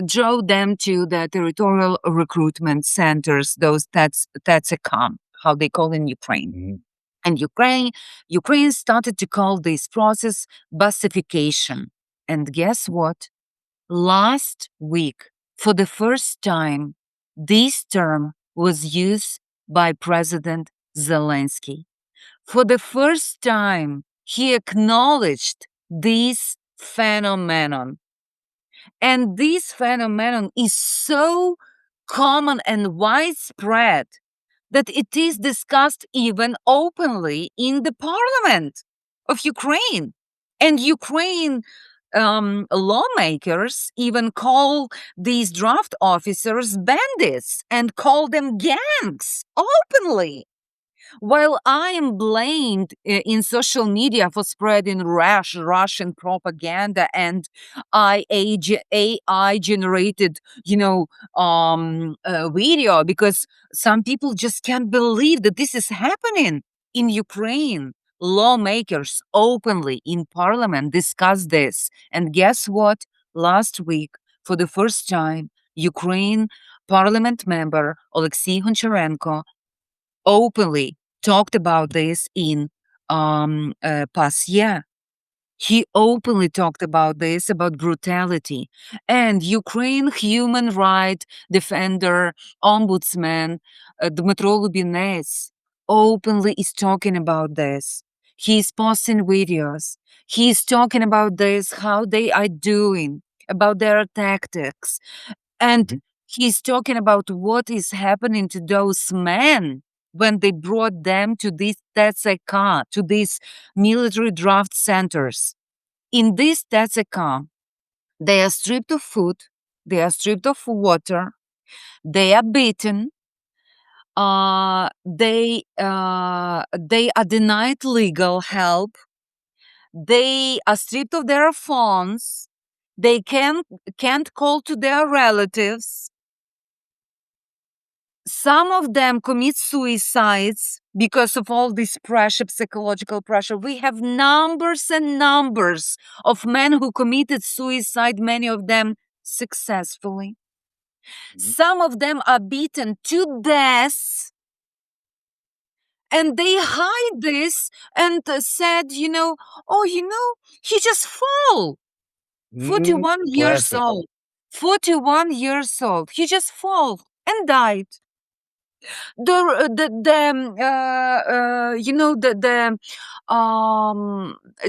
drove them to the territorial recruitment centers, those TATSECOM, how they call in Ukraine. mhm, And Ukraine started to call this process busification. And guess what? Last week, for the first time, this term was used by President Zelensky. For the first time, he acknowledged this phenomenon. And this phenomenon is so common and widespread that it is discussed even openly in the parliament of Ukraine. And Ukraine lawmakers even call these draft officers bandits and call them gangs openly. While I am blamed in social media for spreading Russian propaganda and AI generated, video, because some people just can't believe that this is happening in Ukraine. Lawmakers openly in parliament discuss this. And guess what? Last week, for the first time, Ukraine parliament member Alexei Honcharenko openly talked about this in past year. He openly talked about this, about brutality. And Ukraine human right defender, ombudsman, Dmytro Lubinets, openly is talking about this. He's posting videos. He's talking about this, how they are doing, about their tactics. And mhm, he's talking about what is happening to those men when they brought them to this TSK, to these military draft centers. In this TSK, they are stripped of food, they are stripped of water, they are beaten, they are denied legal help, they are stripped of their phones, they can't call to their relatives. Some of them commit suicides because of all this pressure, psychological pressure. We have numbers and numbers of men who committed suicide, many of them successfully. mhm, Some of them are beaten to death. And they hide this and said, oh, he just fall. 41 years Classic. old. 41 years old. He just fall and died.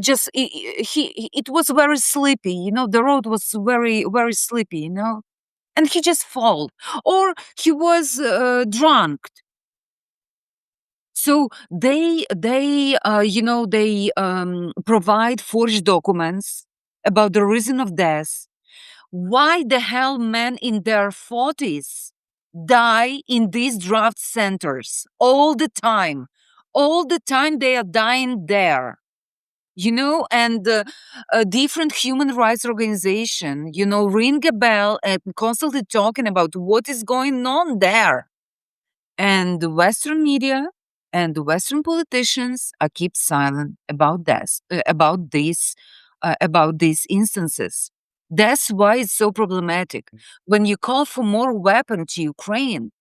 Just it was very sleepy. The road was very very sleepy. And he just fall, or he was drunk. So they provide forged documents about the reason of death. Why the hell men in their 40s die in these draft centers all the time? All the time they are dying there. And different human rights organization, ring a bell and constantly talking about what is going on there. And the Western media and the Western politicians are keep silent about this, about these instances. That's why it's so problematic. When you call for more weapons to Ukraine,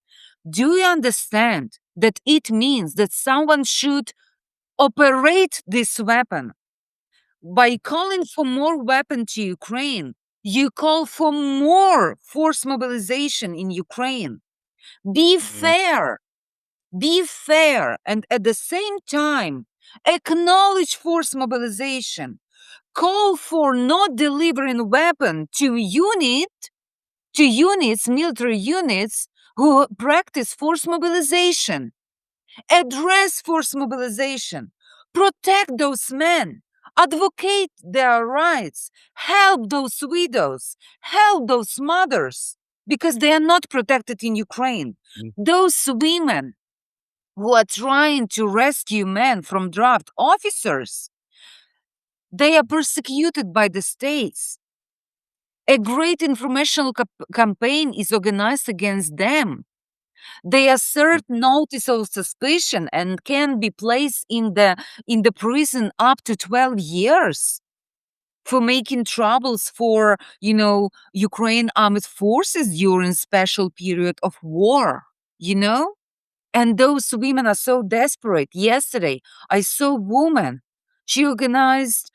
do you understand that it means that someone should operate this weapon? By calling for more weapons to Ukraine, you call for more force mobilization in Ukraine. Be fair. Be fair, and at the same time, acknowledge force mobilization. Call for not delivering weapon to units, military units who practice force mobilization. Address force mobilization. Protect those men. Advocate their rights. Help those widows. Help those mothers, because they are not protected in Ukraine. Those women who are trying to rescue men from draft officers, they are persecuted by the states. A great informational campaign is organized against them. They assert notice of suspicion and can be placed in the prison up to 12 years for making troubles for, Ukraine armed forces during special period of war, And those women are so desperate. Yesterday, I saw a woman. She organized,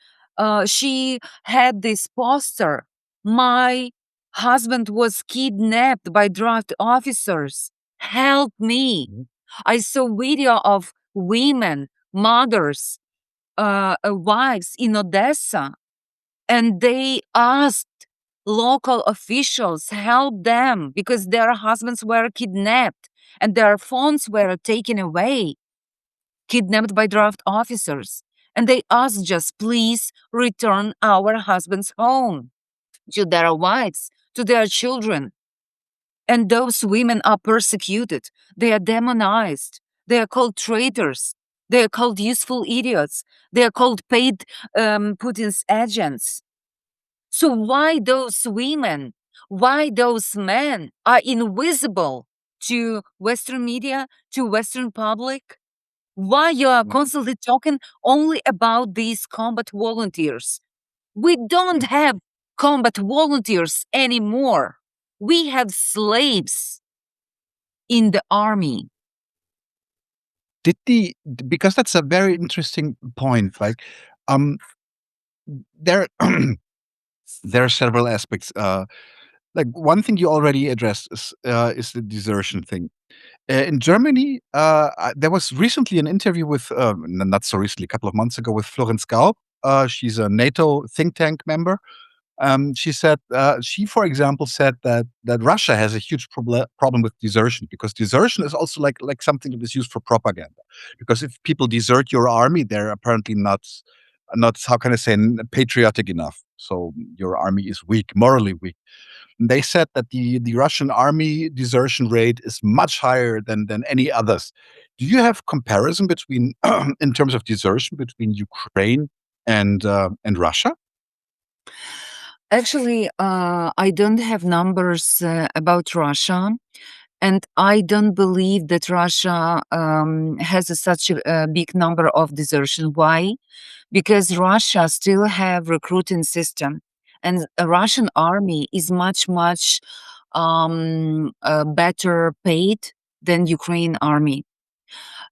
she had this poster. My husband was kidnapped by draft officers. Help me. I saw video of women, mothers, wives in Odessa, and they asked local officials help them because their husbands were kidnapped and their phones were taken away, kidnapped by draft officers. And they asked just, please return our husbands home to their wives, to their children. And those women are persecuted. They are demonized. They are called traitors. They are called useful idiots. They are called paid Putin's agents. So why those women, why those men are invisible to Western media, to Western public? Why you are constantly talking only about these combat volunteers? We don't have combat volunteers anymore. We have slaves in the army. Because that's a very interesting point. Like, there there are several aspects. Like, one thing you already addressed is the desertion thing. In Germany, there was recently an interview with, not so recently, a couple of months ago, with Florence Gaub. She's a NATO think tank member. She said, she, for example, said that Russia has a huge problem with desertion, because desertion is also like something that is used for propaganda. Because if people desert your army, they're apparently not, how can I say, patriotic enough. So your army is weak, morally weak. And they said that the Russian army desertion rate is much higher than any others. Do you have comparison between, in terms of desertion, between Ukraine and Russia? Actually, I don't have numbers about Russia, and I don't believe that Russia such a big number of desertion. Why? Because Russia still have recruiting system, and a Russian army is much better paid than Ukraine army.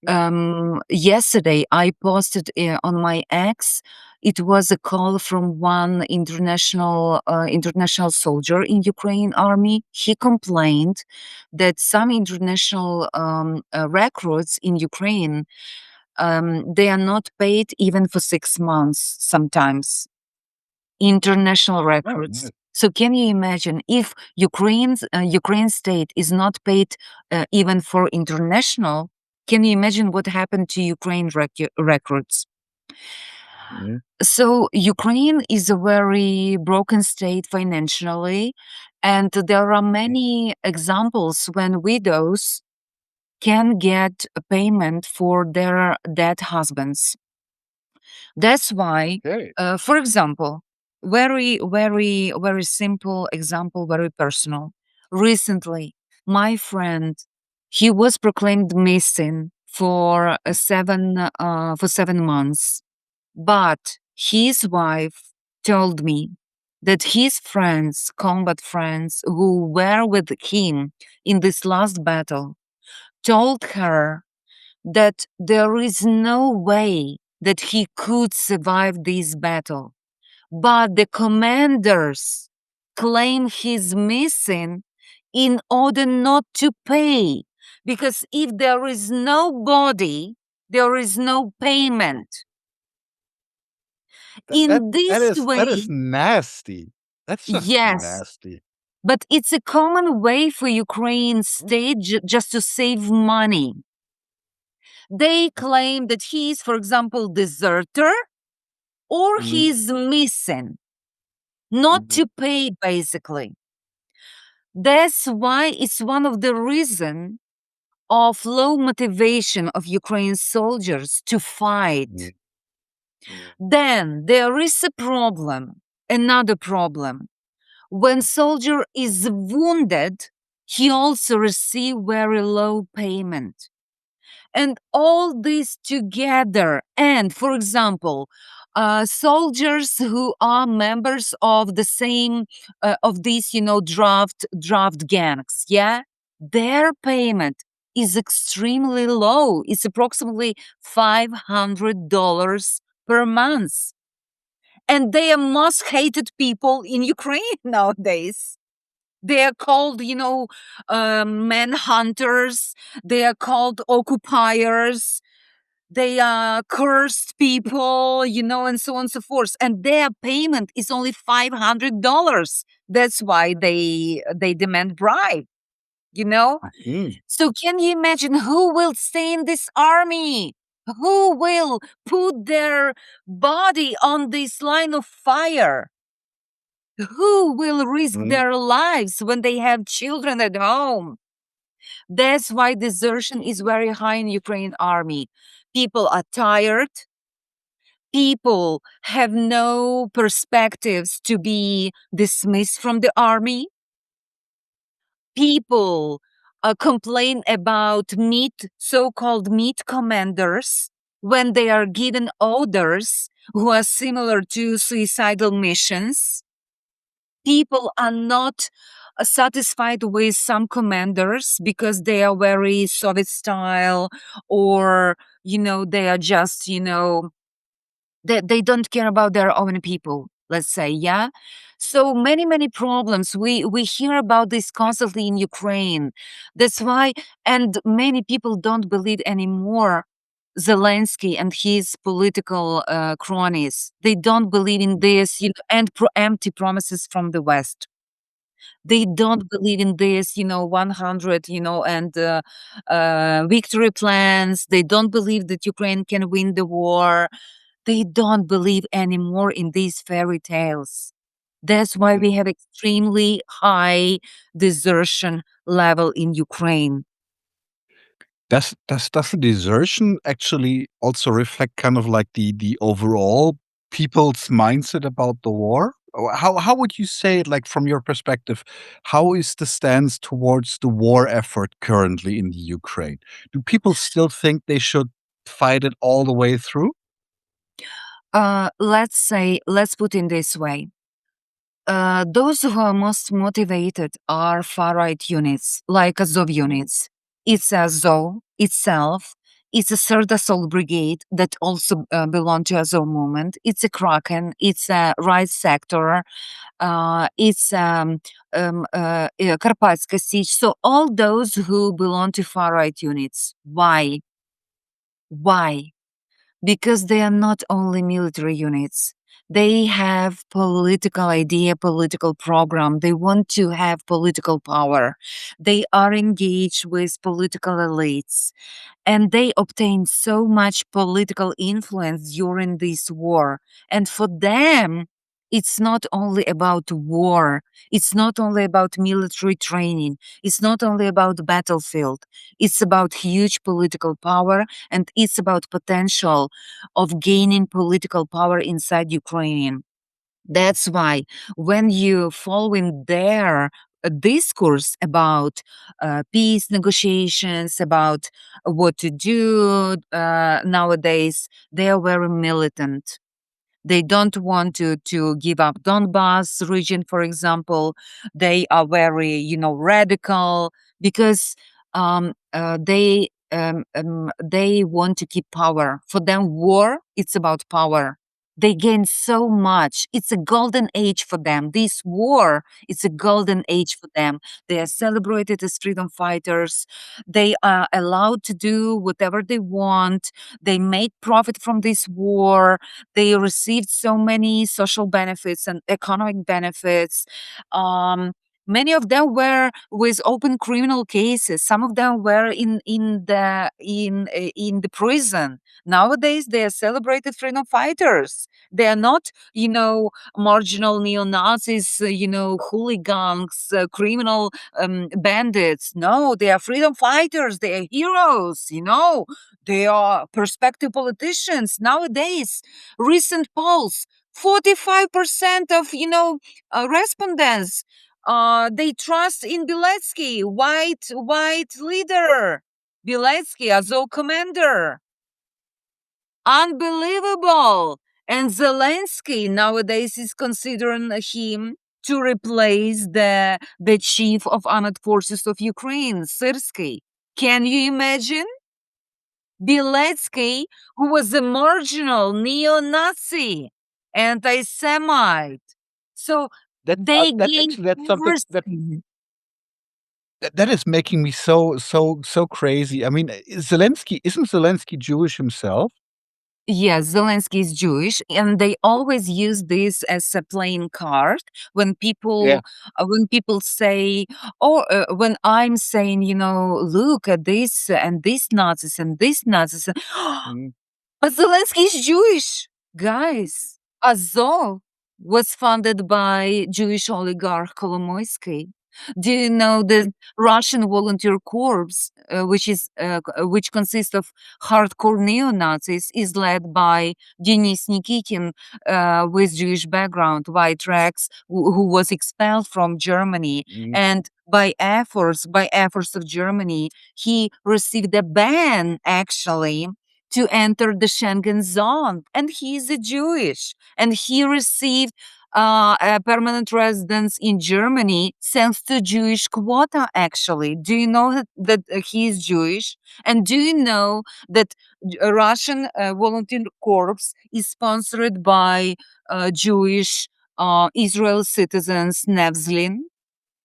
Yesterday, I posted on my X. It was a call from one international soldier in Ukraine army. He complained that some international recruits in Ukraine, they are not paid even for 6 months sometimes. International Oh, recruits. nice. So can you imagine if Ukraine state is not paid even for international? Can you imagine what happened to Ukraine recruits? Yeah. So Ukraine is a very broken state financially, and there are many examples when widows can get a payment for their dead husbands. That's why, Okay. for example, very simple example, very personal. Recently, my friend, he was proclaimed missing for 7 months, but his wife told me that his friends, combat friends who were with him in this last battle, told her that there is no way that he could survive this battle. But the commanders claim he's missing in order not to pay. Because if there is no body, there is no payment. That In that this is that is way, nasty. That's just yes, nasty. but it's a common way for Ukraine state just to save money. They claim that he is, for example, deserter or Mhm, he's missing, not mhm, to pay basically. That's why it's one of the reason of low motivation of Ukraine soldiers to mhm, fight. mhm, Then there is a problem, another problem. When soldier is wounded, he also receive very low payment. And all this together, and for example, soldiers who are members of the same of these draft gangs, yeah, their payment is extremely low. It's approximately $500 per month, and they are most hated people in Ukraine nowadays. They are called, manhunters. They are called occupiers. They are cursed people, and so on and so forth. And their payment is only $500. That's why they demand bribe, you know? mhm, So can you imagine who will stay in this army? Who will put their body on this line of fire? Who will risk mhm, their lives when they have children at home? That's why desertion is very high in Ukraine army. People are tired. People have no perspectives to be dismissed from the army. People complain about so-called meat commanders when they are given orders who are similar to suicidal missions. People are not satisfied with some commanders because they are very Soviet style, or they are just they don't care about their own people, let's say, yeah. So many problems, we hear about this constantly in Ukraine. That's why, and many people don't believe anymore Zelensky and his political cronies. They don't believe in this, and empty promises from the West. They don't believe in this, 100, and victory plans. They don't believe that Ukraine can win the war. They don't believe anymore in these fairy tales. That's why mhm. we have extremely high desertion level in Ukraine. Does the desertion actually also reflect kind of like the overall people's mindset about the war? Or how would you say it, like, from your perspective, how is the stance towards the war effort currently in the Ukraine? Do people still think they should fight it all the way through? Let's put in this way. Those who are most motivated are far right units, like Azov units. It's Azov itself It's a third assault brigade that also belong to Azov movement. It's a Kraken. It's a right sector. It's Karpatska Siege. So all those who belong to far right units. Why? Why? Because they are not only military units. They have political idea, political program. They want to have political power. They are engaged with political elites, and they obtain so much political influence during this war. And for them, it's not only about war. It's not only about military training. It's not only about the battlefield. It's about huge political power, and it's about potential of gaining political power inside Ukraine. That's why when you following their discourse about peace negotiations, about what to do nowadays, they are very militant. They don't want to give up Donbas region, for example. They are very, radical because they want to keep power. For them, war it's about power. They gain so much. It's a golden age for them. This war, it's a golden age for them. They are celebrated as freedom fighters. They are allowed to do whatever they want. They made profit from this war. They received so many social benefits and economic benefits. Um, Many of them were with open criminal cases. Some of them were in the prison. Nowadays, they are celebrated freedom fighters. They are not, marginal neo Nazis, hooligans, criminal bandits. No, they are freedom fighters. They are heroes. They are prospective politicians. Nowadays, recent polls, 45% of respondents they trust in Biletsky, white leader. Biletsky, Azov commander. Unbelievable. And Zelensky nowadays is considering him to replace the chief of armed forces of Ukraine, Syrsky. Can you imagine? Biletsky, who was a marginal neo-Nazi, anti-Semite. So they That gain actually that's something everything. that is making me so crazy. I mean, isn't Zelensky Jewish himself? Yes, Zelensky is Jewish, and they always use this as a playing card when Yeah. people say, or when I'm saying, look at this and these Nazis and these Nazis. Mhm. But Zelensky is Jewish, guys. Azov was funded by Jewish oligarch Kolomoisky. Do you know the Russian volunteer corps, which consists of hardcore neo-Nazis, is led by Denis Nikitin, with Jewish background, white Rex, who was expelled from Germany, Mhm. and by efforts of Germany, he received a ban actually to enter the Schengen zone. And he is a Jewish. And he received a permanent residence in Germany thanks to Jewish quota, actually. Do you know that he is Jewish? And do you know that a Russian volunteer corps is sponsored by Jewish Israel citizens, Nevzlin?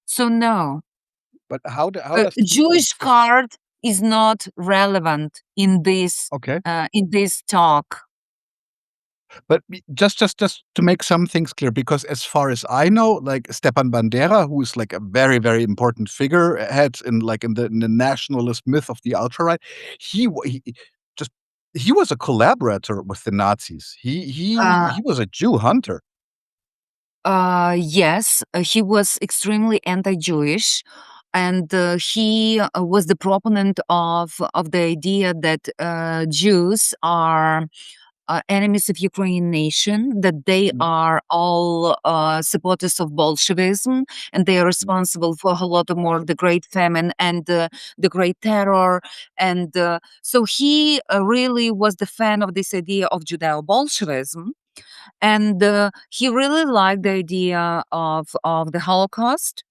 So no, But how does he Jewish just card is not relevant okay. in this talk. But just to make some things clear, because as far as I know, like Stepan Bandera, who is like a very important figurehead in the nationalist myth of the ultra right, he just he was a collaborator with the Nazis. Uh, He was a Jew hunter. yes, he was extremely anti-Jewish, and he was the proponent of the idea that Jews are enemies of Ukrainian nation, that they Mm, are all supporters of Bolshevism, and they are mm, responsible for Holodomor, the Great Famine, and the Great Terror. And so he really was the fan of this idea of Judeo-Bolshevism, and he really liked the idea of the Holocaust.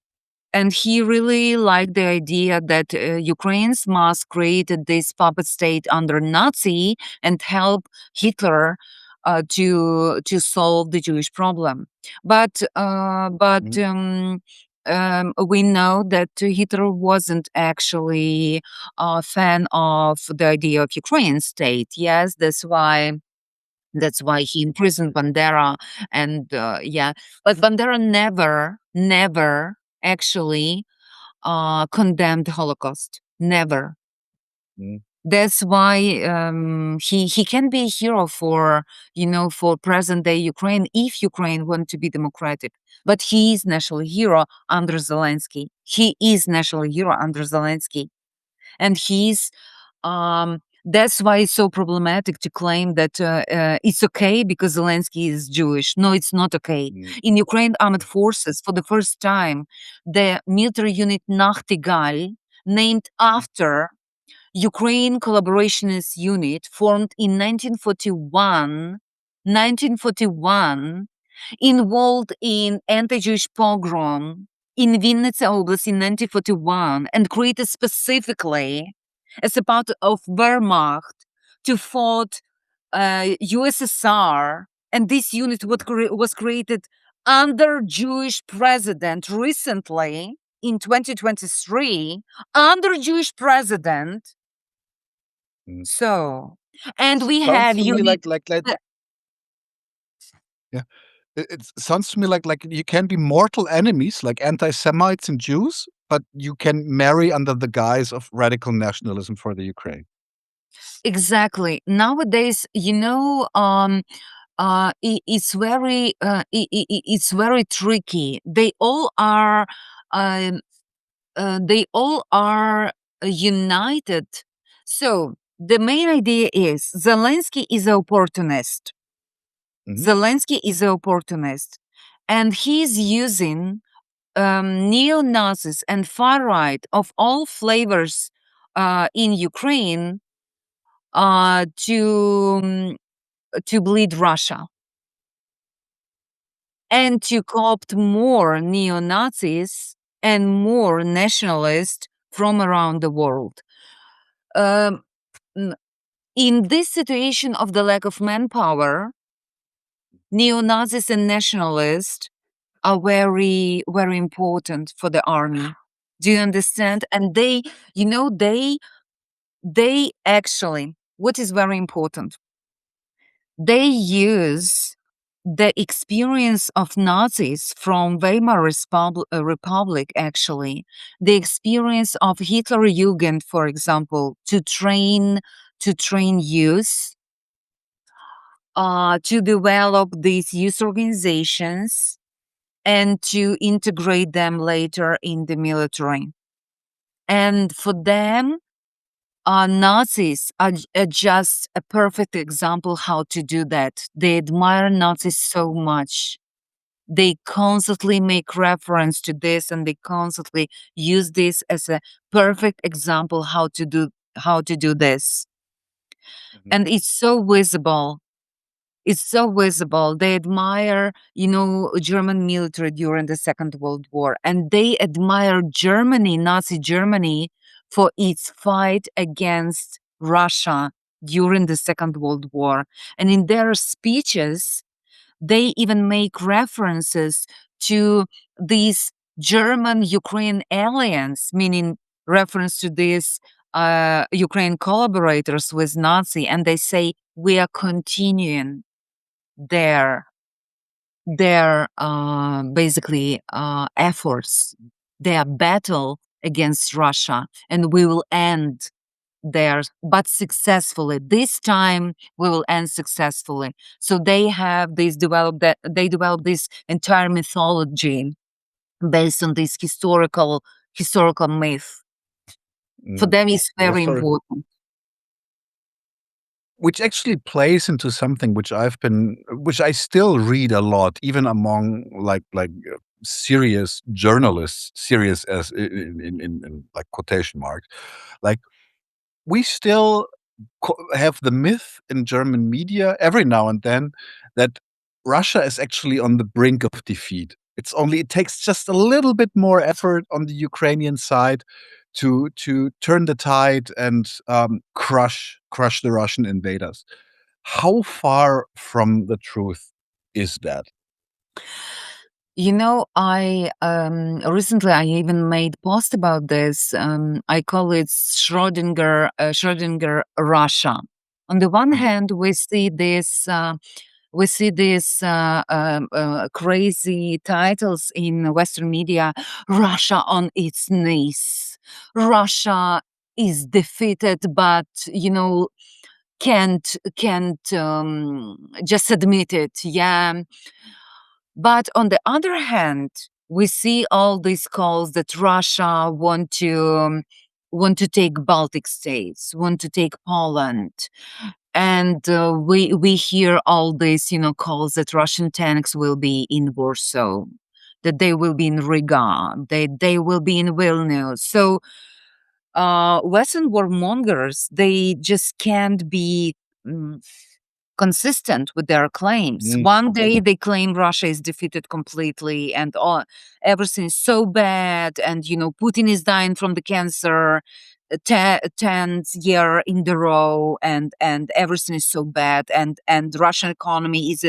And he really liked the idea that Ukrainians must create this puppet state under Nazi and help Hitler to solve the Jewish problem. But Mhm. we know that Hitler wasn't actually a fan of the idea of Ukrainian state. Yes, that's why he imprisoned Bandera, and yeah, but Bandera never actually condemned Holocaust. Never. Mhm. That's why he can be a hero for for present day Ukraine if Ukraine want to be democratic. But he is national hero under Zelensky. He is national hero under Zelensky, and he's that's why it's so problematic to claim that it's okay because Zelensky is Jewish. No, it's not okay. Mhm. In Ukraine armed forces, for the first time, the military unit Nachtigall, named after Ukraine Collaborationist Unit, formed in 1941, involved in anti-Jewish pogrom in Vinnytsia Oblast in 1941 and created specifically as a part of Wehrmacht to fought USSR. And this unit was created under Jewish president recently in 2023, under Jewish president. Mhm. So, and we Sounds have to me unit. like yeah. It sounds to me like you can be mortal enemies, like anti-Semites and Jews, but you can marry under the guise of radical nationalism for the Ukraine. Exactly. Nowadays, it's very tricky. Um, they all are united. So the main idea is Zelensky is an opportunist. Mhm. Zelensky is an opportunist, and he's using neo-Nazis and far right of all flavors in Ukraine to bleed Russia and to co-opt more neo-Nazis and more nationalists from around the world. Um, n- in this situation of the lack of manpower, neo-Nazis and nationalists are very, very important for the army. Do you understand? And they actually, what is very important, they use the experience of Nazis from Weimar Republic, actually, the experience of Hitler Jugend, for example, to train youth, to develop these youth organizations, and to integrate them later in the military. And for them, Nazis are just a perfect example how to do that. They admire Nazis so much. They constantly make reference to this, and they constantly use this as a perfect example how to do this. Mhm. And it's so visible. It's so visible. They admire, German military during the Second World War, and they admire Germany, Nazi Germany, for its fight against Russia during the Second World War. And in their speeches, they even make references to these German-Ukraine alliance, meaning reference to these Ukraine collaborators with Nazi, and they say we are continuing their basically efforts, their battle against Russia, and we will end there, but successfully. This time we will end successfully. So they developed this entire mythology based on this historical myth. For Mm. them, it's Yeah, very sorry. important. Which actually plays into something which I still read a lot, even among serious journalists, serious as in like quotation marks. Like we still have the myth in German media every now and then that Russia is actually on the brink of defeat. It takes just a little bit more effort on the Ukrainian side to turn the tide and crush the Russian invaders. How far from the truth is that? I recently I even made post about this. I call it Schrödinger Russia. On the one Mhm. hand, we see these crazy titles in Western media. Russia on its knees. Russia is defeated, but can't just admit it. Yeah, but on the other hand, we see all these calls that Russia want to take Baltic states, want to take Poland, and we hear all these calls that Russian tanks will be in Warsaw, that they will be in Riga, they will be in Vilnius. So Western warmongers, they just can't be mm, consistent with their claims. Mm. One day they claim Russia is defeated completely and everything is so bad, and Putin is dying from the cancer 10th year in the row, and everything is so bad, and Russian economy is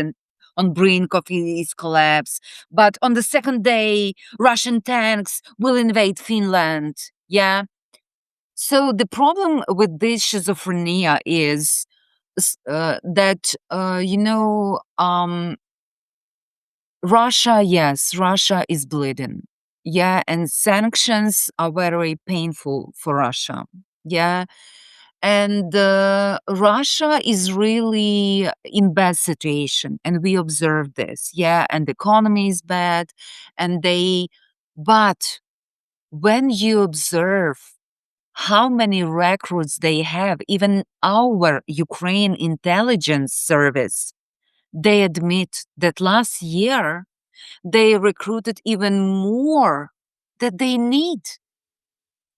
on brink of its collapse. But on the second day, Russian tanks will invade Finland. Yeah, so the problem with this schizophrenia is that Russia, yes, Russia is bleeding. Yeah, and sanctions are very painful for Russia. Yeah, and Russia is really in bad situation, and we observe this. Yeah, and the economy is bad, and but when you observe how many recruits they have, even our Ukraine intelligence service, they admit that last year they recruited even more that they need.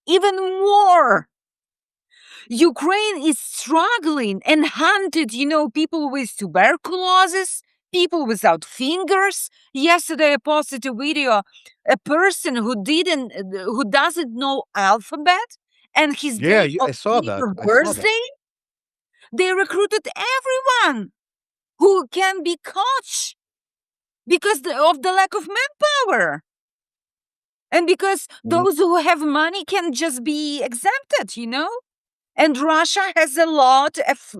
Even more. Ukraine is struggling and hunted, people with tuberculosis, people without fingers. Yesterday I posted a video, a person who doesn't know alphabet, and his Yeah, date of I saw that. her I saw that. birthday, they recruited everyone who can be coach because of the lack of manpower. And because Mhm. those who have money can just be exempted. And Russia has a lot of,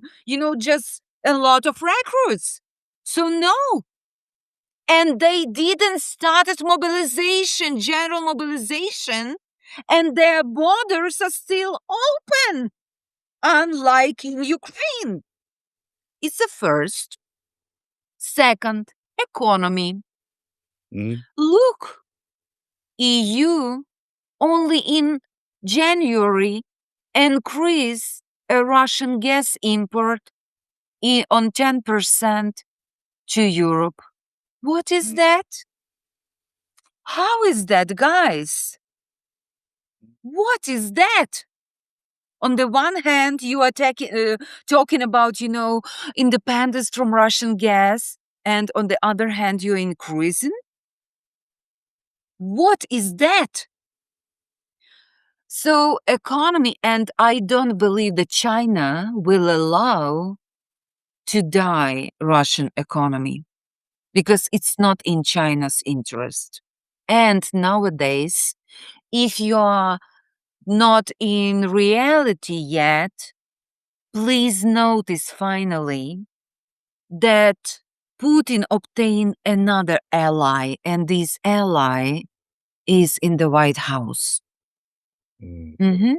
just a lot of recruits. So no. And they didn't start at mobilization, general mobilization, and their borders are still open, unlike in Ukraine. It's the first. Second, economy. Mhm. Look, EU only in January increased a Russian gas import on 10% to Europe. What is Mhm. that? How is that, guys? What is that? On the one hand, you are talking about, independence from Russian gas, and on the other hand, you're increasing. What is that? So, economy, and I don't believe that China will allow to die Russian economy because it's not in China's interest. And nowadays, if you are not in reality yet, please notice finally that Putin obtained another ally, and this ally is in the White House. Mhm. Mhm.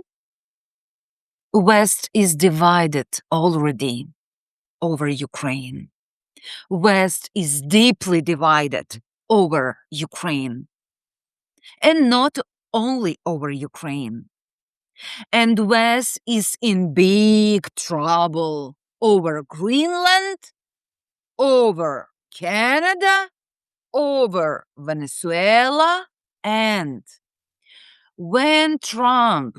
West is divided already over Ukraine. West is deeply divided over Ukraine. And not only over Ukraine. And West is in big trouble over Greenland, over Canada, over Venezuela. And when Trump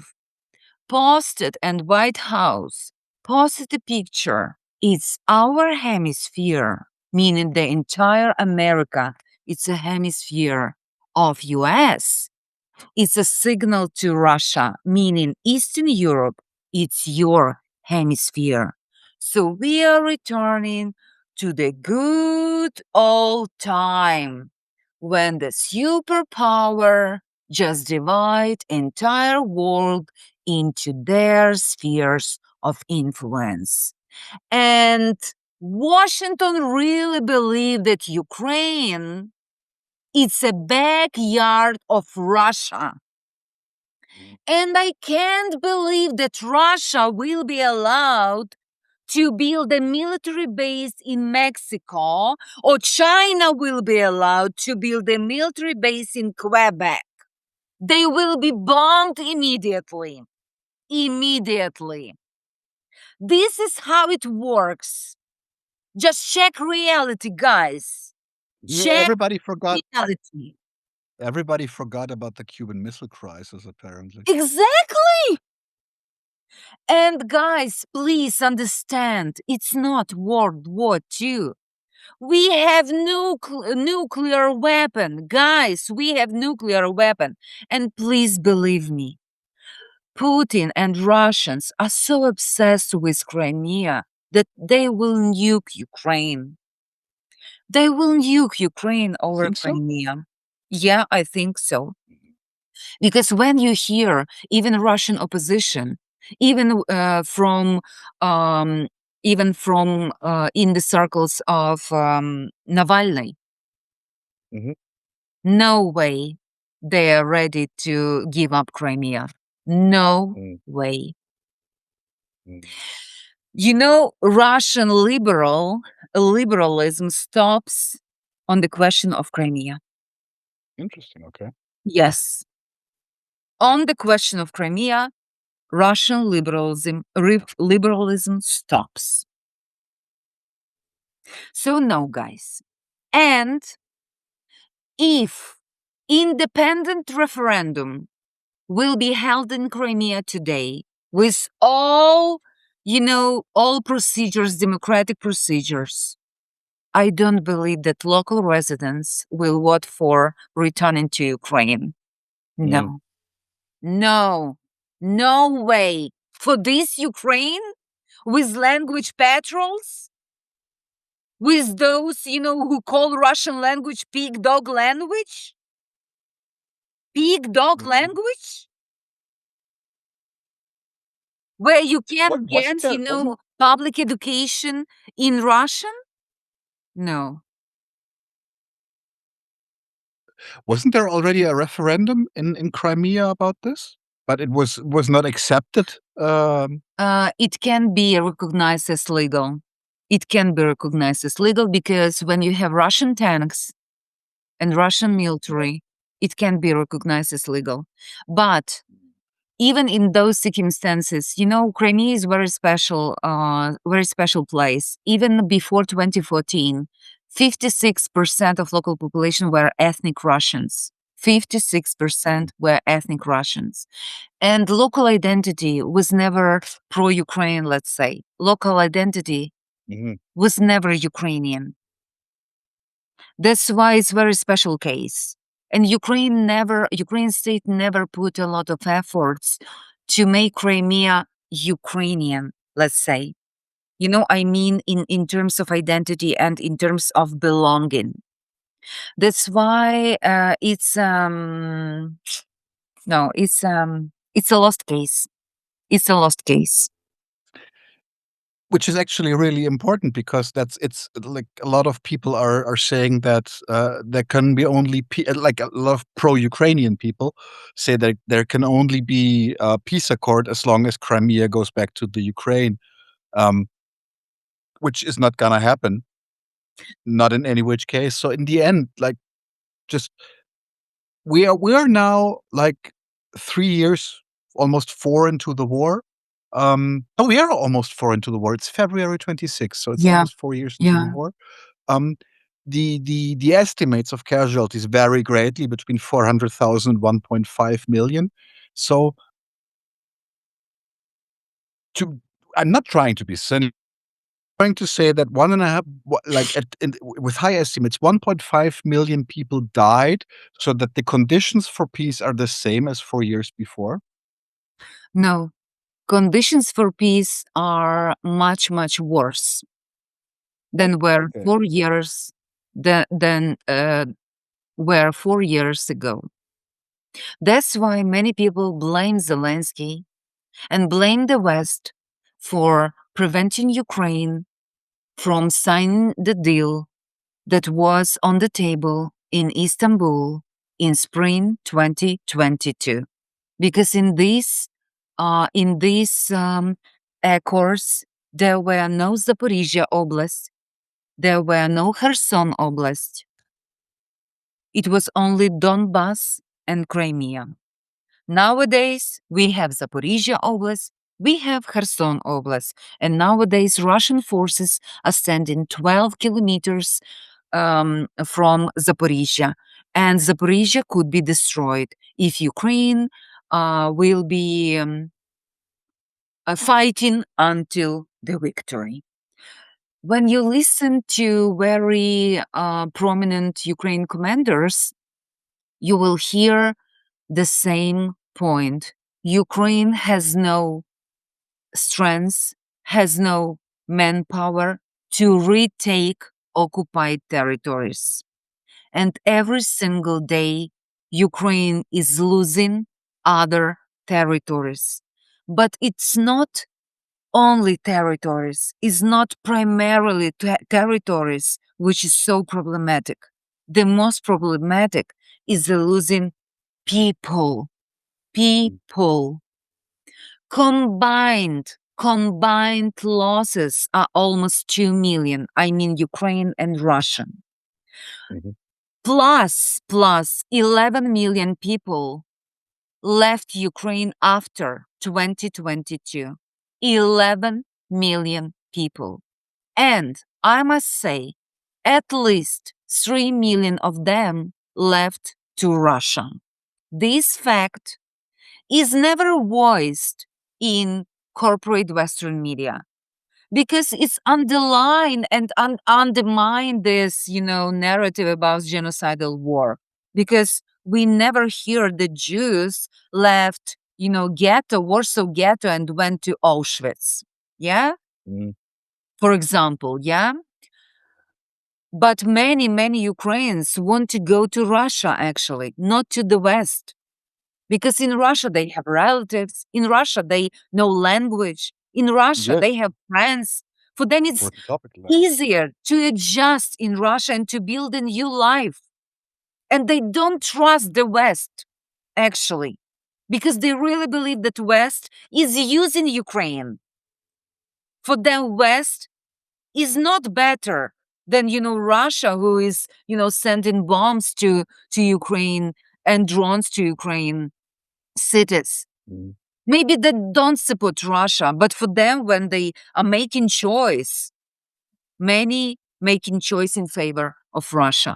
posted and White House posted a picture, it's our hemisphere, meaning the entire America, It's a hemisphere of US. It's a signal to Russia, meaning Eastern Europe, it's your hemisphere. So we are returning to the good old time when the superpower just divide entire world into their spheres of influence. And Washington really believed that Ukraine it's a backyard of Russia. And I can't believe that Russia will be allowed to build a military base in Mexico, or China will be allowed to build a military base in Quebec. They will be bombed immediately. Immediately. This is how it works. Just check reality, guys. Yeah, Check reality. everybody forgot about the Cuban Missile Crisis, apparently. Exactly. And guys, please understand, it's not World War II. We have nuclear weapon. Guys, we have nuclear weapon. And please believe me, Putin and Russians are so obsessed with Crimea that they will nuke Ukraine. They will nuke Ukraine over Think so? Crimea. Yeah, I think so. Because when you hear even Russian opposition, even um, from in the circles of Navalny, Mhm. no way they are ready to give up Crimea. No Mm, way. mm. You know, Russian liberalism stops on the question of Crimea. Interesting, okay. Yes, on the question of Crimea, Russian liberalism stops. So no, guys. And if independent referendum will be held in Crimea today with all, all procedures, democratic procedures, I don't believe that local residents will vote for returning to Ukraine. Mm. No, no, no way. For this Ukraine with language patrols, with those, who call Russian language pig dog language? Pig dog Mm, language? Where you What can wasn't get, there public education in Russian? No. wasn't there already a referendum in Crimea about this? But it was not accepted. It can be recognized as legal. It can be recognized as legal because when you have Russian tanks and Russian military, it can be recognized as legal. But even in those circumstances, Crimea is very special place. Even before 2014, 56% of local population were ethnic Russians. 56% were ethnic Russians. And local identity was never pro-Ukraine, let's say. Local identity Mhm. was never Ukrainian. That's why it's very special case. And Ukraine state never put a lot of efforts to make Crimea Ukrainian, let's say. I mean in terms of identity and in terms of belonging. That's why it's no, it's a lost case. It's a lost case. Which is actually really important because it's like a lot of people are saying that there can be only like a lot of pro-Ukrainian people say that there can only be a peace accord as long as Crimea goes back to the Ukraine, um, which is not gonna happen, not in any which case. So in the end, like just we are now like 3 years, almost four into the war. Oh, we are almost four into the war. It's February 26th, so it's Yeah, almost 4 years into the yeah. war. Um, the estimates of casualties vary greatly between 400,000 1.5 million. So to I'm not trying to be cynical. trying to say that 1.5, with high estimates, 1.5 million people died, so that the conditions for peace are the same as 4 years before? No, conditions for peace are much, much worse than were Okay. 4 years than were 4 years ago. That's why many people blame Zelensky and blame the West for preventing Ukraine from signing the deal that was on the table in Istanbul in spring 2022. Because in these accords, there were no Zaporizhia Oblast, there were no Kherson Oblast. It was only Donbas and Crimea. Nowadays, we have Zaporizhia Oblast, we have Kherson Oblast, and nowadays Russian forces are standing 12 kilometers from Zaporizhia, and Zaporizhia could be destroyed if Ukraine will be fighting until the victory. When you listen to very prominent Ukraine commanders, you will hear the same point. Ukraine has no strength, has no manpower to retake occupied territories. And every single day, Ukraine is losing other territories. But it's not only territories, it's not primarily territories, which is so problematic. The most problematic is the losing people. People. Combined losses are almost 2 million. I mean Ukraine and Russia. Mhm. Plus 11 million people left Ukraine after 2022. 11 million people. And I must say, at least 3 million of them left to Russia. This fact is never voiced in corporate Western media because it's underlined and undermine this, narrative about genocidal war. Because we never hear the Jews left, ghetto, Warsaw ghetto, and went to Auschwitz. Yeah, Mm. for example, yeah. But many Ukrainians want to go to Russia, actually, not to the West. Because in Russia, they have relatives. In Russia, they know language. In Russia, Yes, they have friends. For them, it's important topic. easier to adjust in Russia and to build a new life. And they don't trust the West, actually, because they really believe that West is using Ukraine. For them, West is not better than, Russia, who is, sending bombs to Ukraine and drones to Ukraine cities. Mm. Maybe they don't support Russia, but for them, when they are making choice, many making choice in favor of Russia.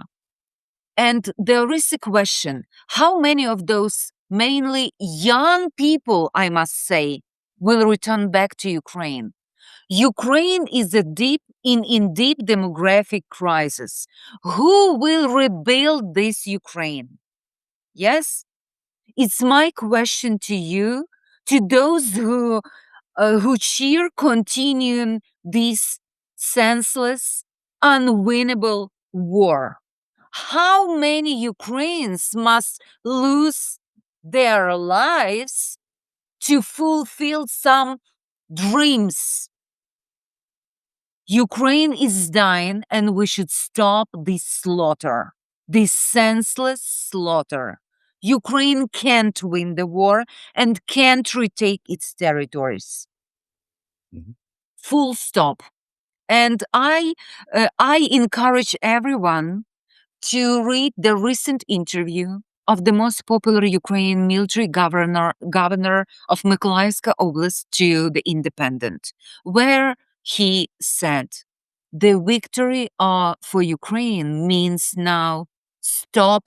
And there is a question, how many of those mainly young people, I must say, will return back to Ukraine? Ukraine is in deep demographic crisis. Who will rebuild this Ukraine? Yes, it's my question to you, to those who cheer continuing this senseless, unwinnable war. How many Ukrainians must lose their lives to fulfill some dreams? Ukraine is dying, and we should stop this slaughter, this senseless slaughter. Ukraine can't win the war and can't retake its territories. Mhm. Full stop. And I encourage everyone to read the recent interview of the most popular Ukrainian military governor of Mykolaiv Oblast to The Independent, where he said, the victory for Ukraine means now stop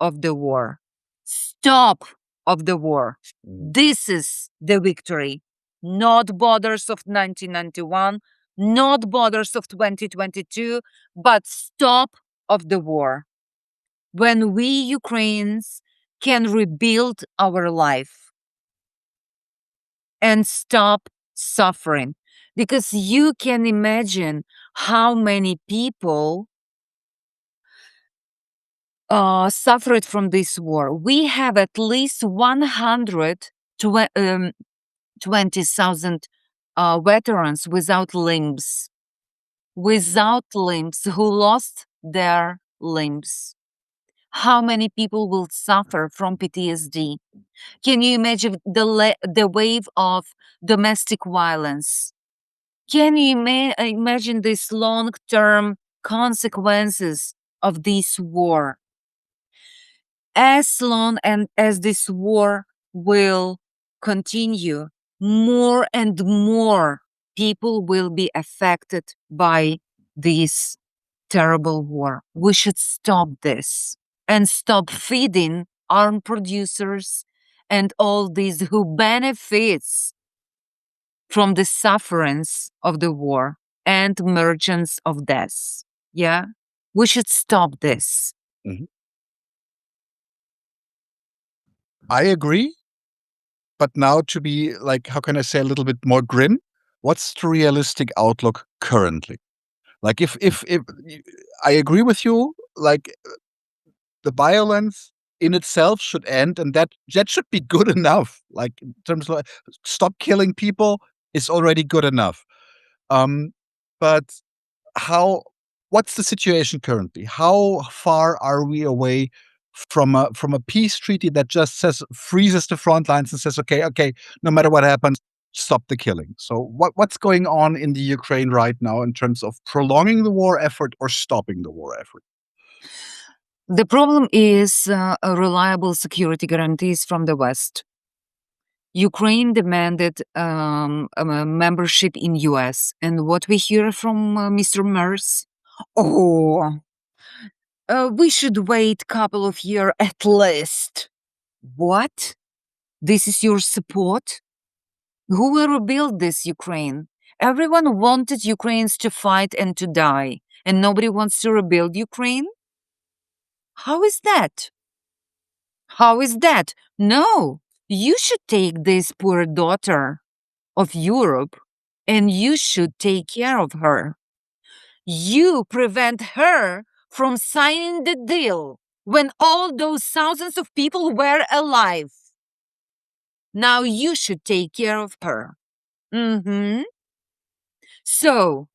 of the war. Stop of the war. Mm. This is the victory, not borders of 1991, not borders of 2022, but stop of the war. When we Ukrainians can rebuild our life and stop suffering. Because you can imagine how many people suffered from this war. We have at least 120,000 veterans without limbs, who lost their limbs. How many people will suffer from PTSD? Can you imagine the wave of domestic violence? Can you imagine these long-term consequences of this war? As long as this war will continue, more and more people will be affected by this terrible war. We should stop this and stop feeding arm producers and all these who benefits from the sufferance of the war and merchants of death. Yeah, we should stop this. Mhm. I agree. But now to be like, how can I say, a little bit more grim? What's the realistic outlook currently? Like, if I agree with you, like the violence in itself should end, and that should be good enough. Like in terms of stop killing people is already good enough. But how? What's the situation currently? How far are we away from a peace treaty that just says freezes the front lines and says, okay, no matter what happens, stop the killing? So what's going on in the Ukraine right now in terms of prolonging the war effort or stopping the war effort? The problem is reliable security guarantees from the West. Ukraine demanded a membership in US, and what we hear from Mr. Merz, oh, we should wait couple of years at least. What? This is your support? Who will rebuild this Ukraine? Everyone wanted Ukrainians to fight and to die, and nobody wants to rebuild Ukraine? How is that? How is that? No, you should take this poor daughter of Europe and you should take care of her. You prevent her from signing the deal when all those thousands of people were alive. Now you should take care of her. So,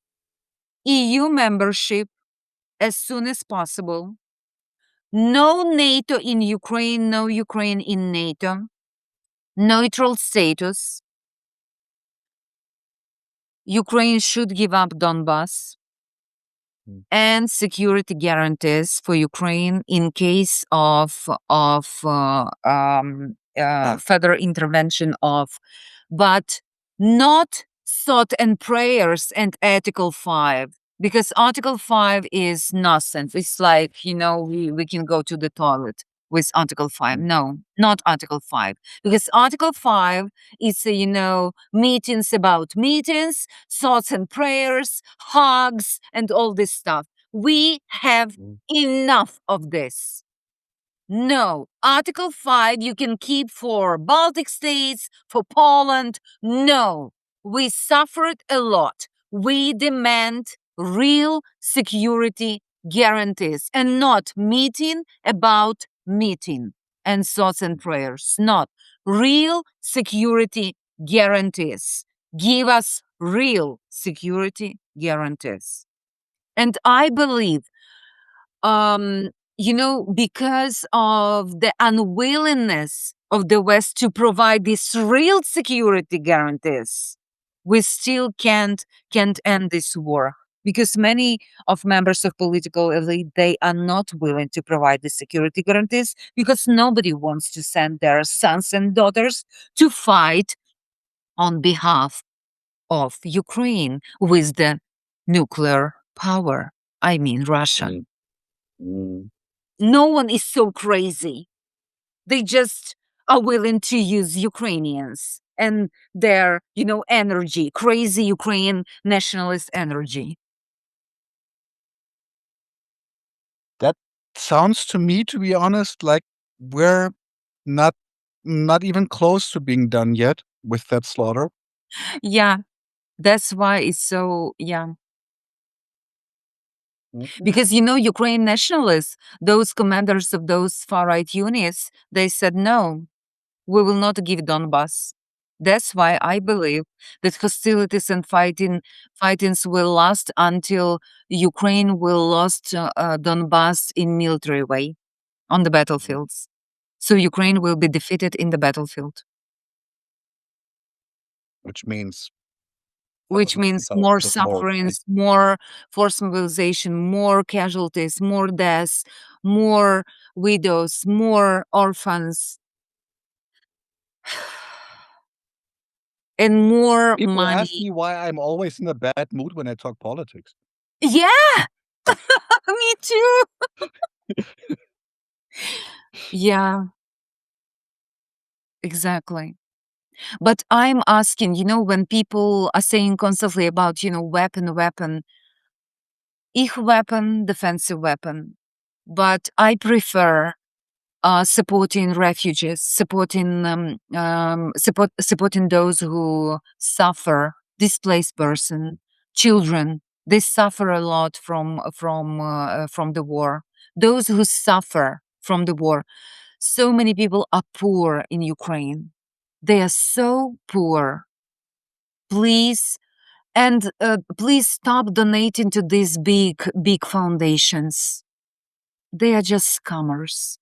EU membership as soon as possible. No NATO in Ukraine, no Ukraine in NATO. Neutral status. Ukraine should give up Donbass. And security guarantees for Ukraine in case of further intervention but not thought and prayers and Article 5, because Article 5 is nonsense. It's like, we can go to the toilet with Article 5. No, not Article 5, because Article 5 is, meetings about meetings, thoughts and prayers, hugs, and all this stuff. We have enough of this. No, Article 5 you can keep for Baltic states, for Poland. No, we suffered a lot. We demand real security guarantees and not meeting about meeting and thoughts and prayers. Not real security guarantees. Give us real security guarantees. And I believe because of the unwillingness of the West to provide these real security guarantees, we still can't end this war. Because many of members of political elite, they are not willing to provide the security guarantees because nobody wants to send their sons and daughters to fight on behalf of Ukraine with the nuclear power. I mean, Russia. No one is so crazy. They just are willing to use Ukrainians. and their, energy, crazy Ukraine nationalist energy. That sounds to me, to be honest, like we're not not even close to being done yet with that slaughter. Yeah, that's why it's so, yeah. Mhm. Because, Ukraine nationalists, those commanders of those far right units, they said, no, we will not give Donbass. That's why I believe that hostilities and fightings will last until Ukraine will lost Donbass in military way on the Mhm. battlefields. So Ukraine will be defeated in the battlefield, Which means which thousands and means more thousands of more. sufferings, more forced mobilization, more casualties, more deaths, more widows, more orphans, and more People ask money. me why I'm always in a bad mood when I talk politics. Yeah, me too. Yeah, exactly. But I'm asking, when people are saying constantly about, weapon, ich weapon, defensive weapon. But I prefer supporting refugees, supporting those who suffer, displaced person, children. They suffer a lot from the war. Those who suffer from the war. So many people are poor in Ukraine. They are so poor. Please, and please stop donating to these big foundations. They are just scammers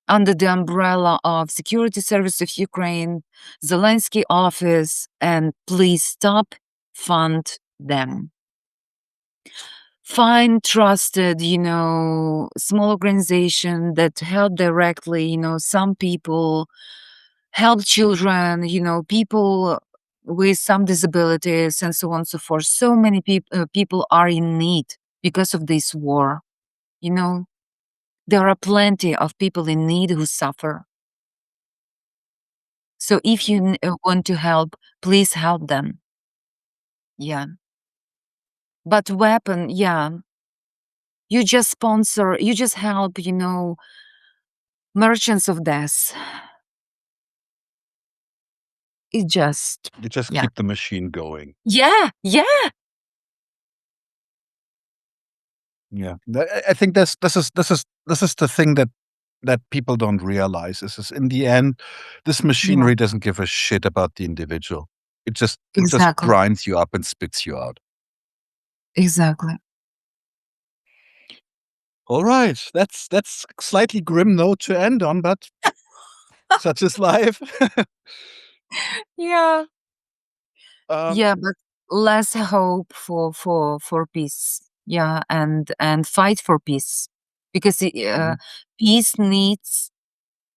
under the umbrella of Security Service of Ukraine, Zelensky office, and please stop fund them. Find trusted, small organization that help directly, some people help children, people with some disabilities and so on and so forth. So many people are in need because of this war, you know. There are plenty of people in need who suffer. So if you want to help, please help them. Yeah. But weapon, yeah. You just sponsor, you just help, merchants of death. It just, You just yeah. keep the machine going. Yeah, yeah, Yeah. I think this is the thing that people don't realize. Is in the end, this yeah, machinery doesn't give a shit about the individual. It just exactly, grinds you up and spits you out. exactly. All right. That's slightly grim note to end on, but such is life. Yeah. um, Yeah, but less hope for peace. Yeah, and fight for peace because mhm, peace needs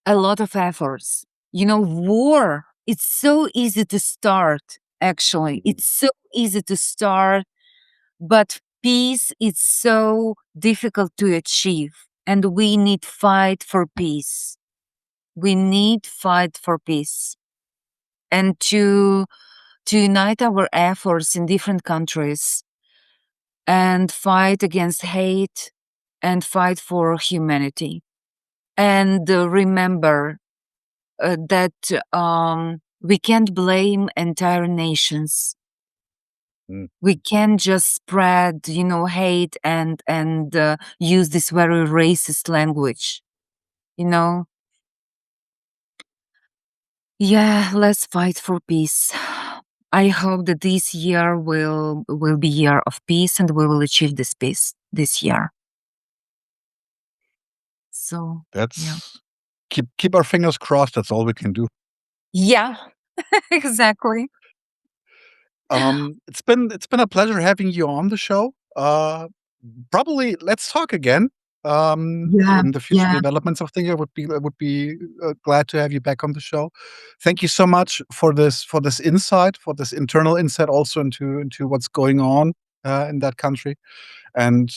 a lot of efforts. War, it's so easy to start, actually. mhm. It's so easy to start, but peace is so difficult to achieve. And we need fight for peace. We need fight for peace. And to unite our efforts in different countries and fight against hate and fight for humanity. And remember that we can't blame entire nations. Mm. We can't just spread, hate and use this very racist language. You know, yeah. Let's fight for peace. I hope that this year will be year of peace and we will achieve this peace this year. So yeah, That's keep our fingers crossed. That's all we can do. yeah, exactly. It's been a pleasure having you on the show. Probably let's talk again. Yeah, In the future yeah, developments of things, I would be glad to have you back on the show. Thank you so much for this insight, for this internal insight, also into what's going on in that country, and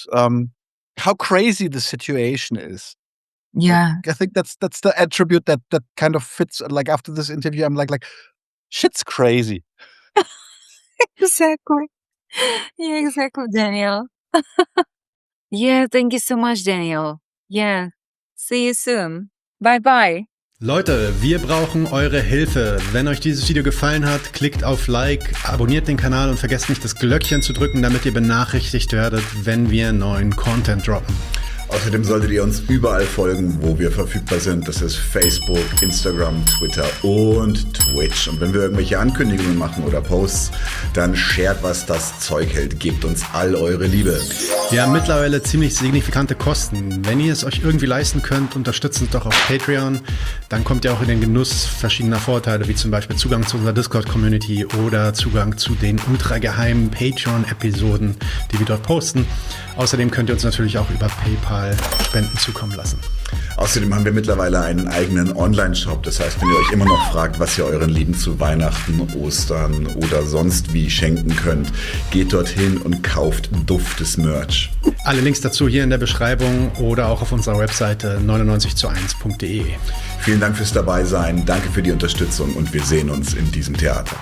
how crazy the situation is. Like, yeah, I think that's the attribute that kind of fits. Like after this interview, I'm like, Shit's crazy. Exactly. Yeah, exactly, Daniel. Yeah, thank you so much, Daniel. Yeah, see you soon. Bye-bye. Leute, wir brauchen eure Hilfe. Wenn euch dieses Video gefallen hat, klickt auf Like, abonniert den Kanal und vergesst nicht das Glöckchen zu drücken, damit ihr benachrichtigt werdet, wenn wir neuen Content droppen. Außerdem solltet ihr uns überall folgen, wo wir verfügbar sind. Das ist Facebook, Instagram, Twitter und Twitch. Und wenn wir irgendwelche Ankündigungen machen oder Posts, dann shared, was das Zeug hält. Gebt uns all eure Liebe. Wir haben mittlerweile ziemlich signifikante Kosten. Wenn ihr es euch irgendwie leisten könnt, unterstützt uns doch auf Patreon. Dann kommt ihr auch in den Genuss verschiedener Vorteile, wie zum Beispiel Zugang zu unserer Discord-Community oder Zugang zu den ultrageheimen Patreon-Episoden, die wir dort posten. Außerdem könnt ihr uns natürlich auch über PayPal Spenden zukommen lassen. Außerdem haben wir mittlerweile einen eigenen Online-Shop. Das heißt, wenn ihr euch immer noch fragt, was ihr euren Lieben zu Weihnachten, Ostern oder sonst wie schenken könnt, geht dorthin und kauft duftes Merch. Alle Links dazu hier in der Beschreibung oder auch auf unserer Webseite 99zu1.de. Vielen Dank fürs Dabeisein, danke für die Unterstützung und wir sehen uns in diesem Theater.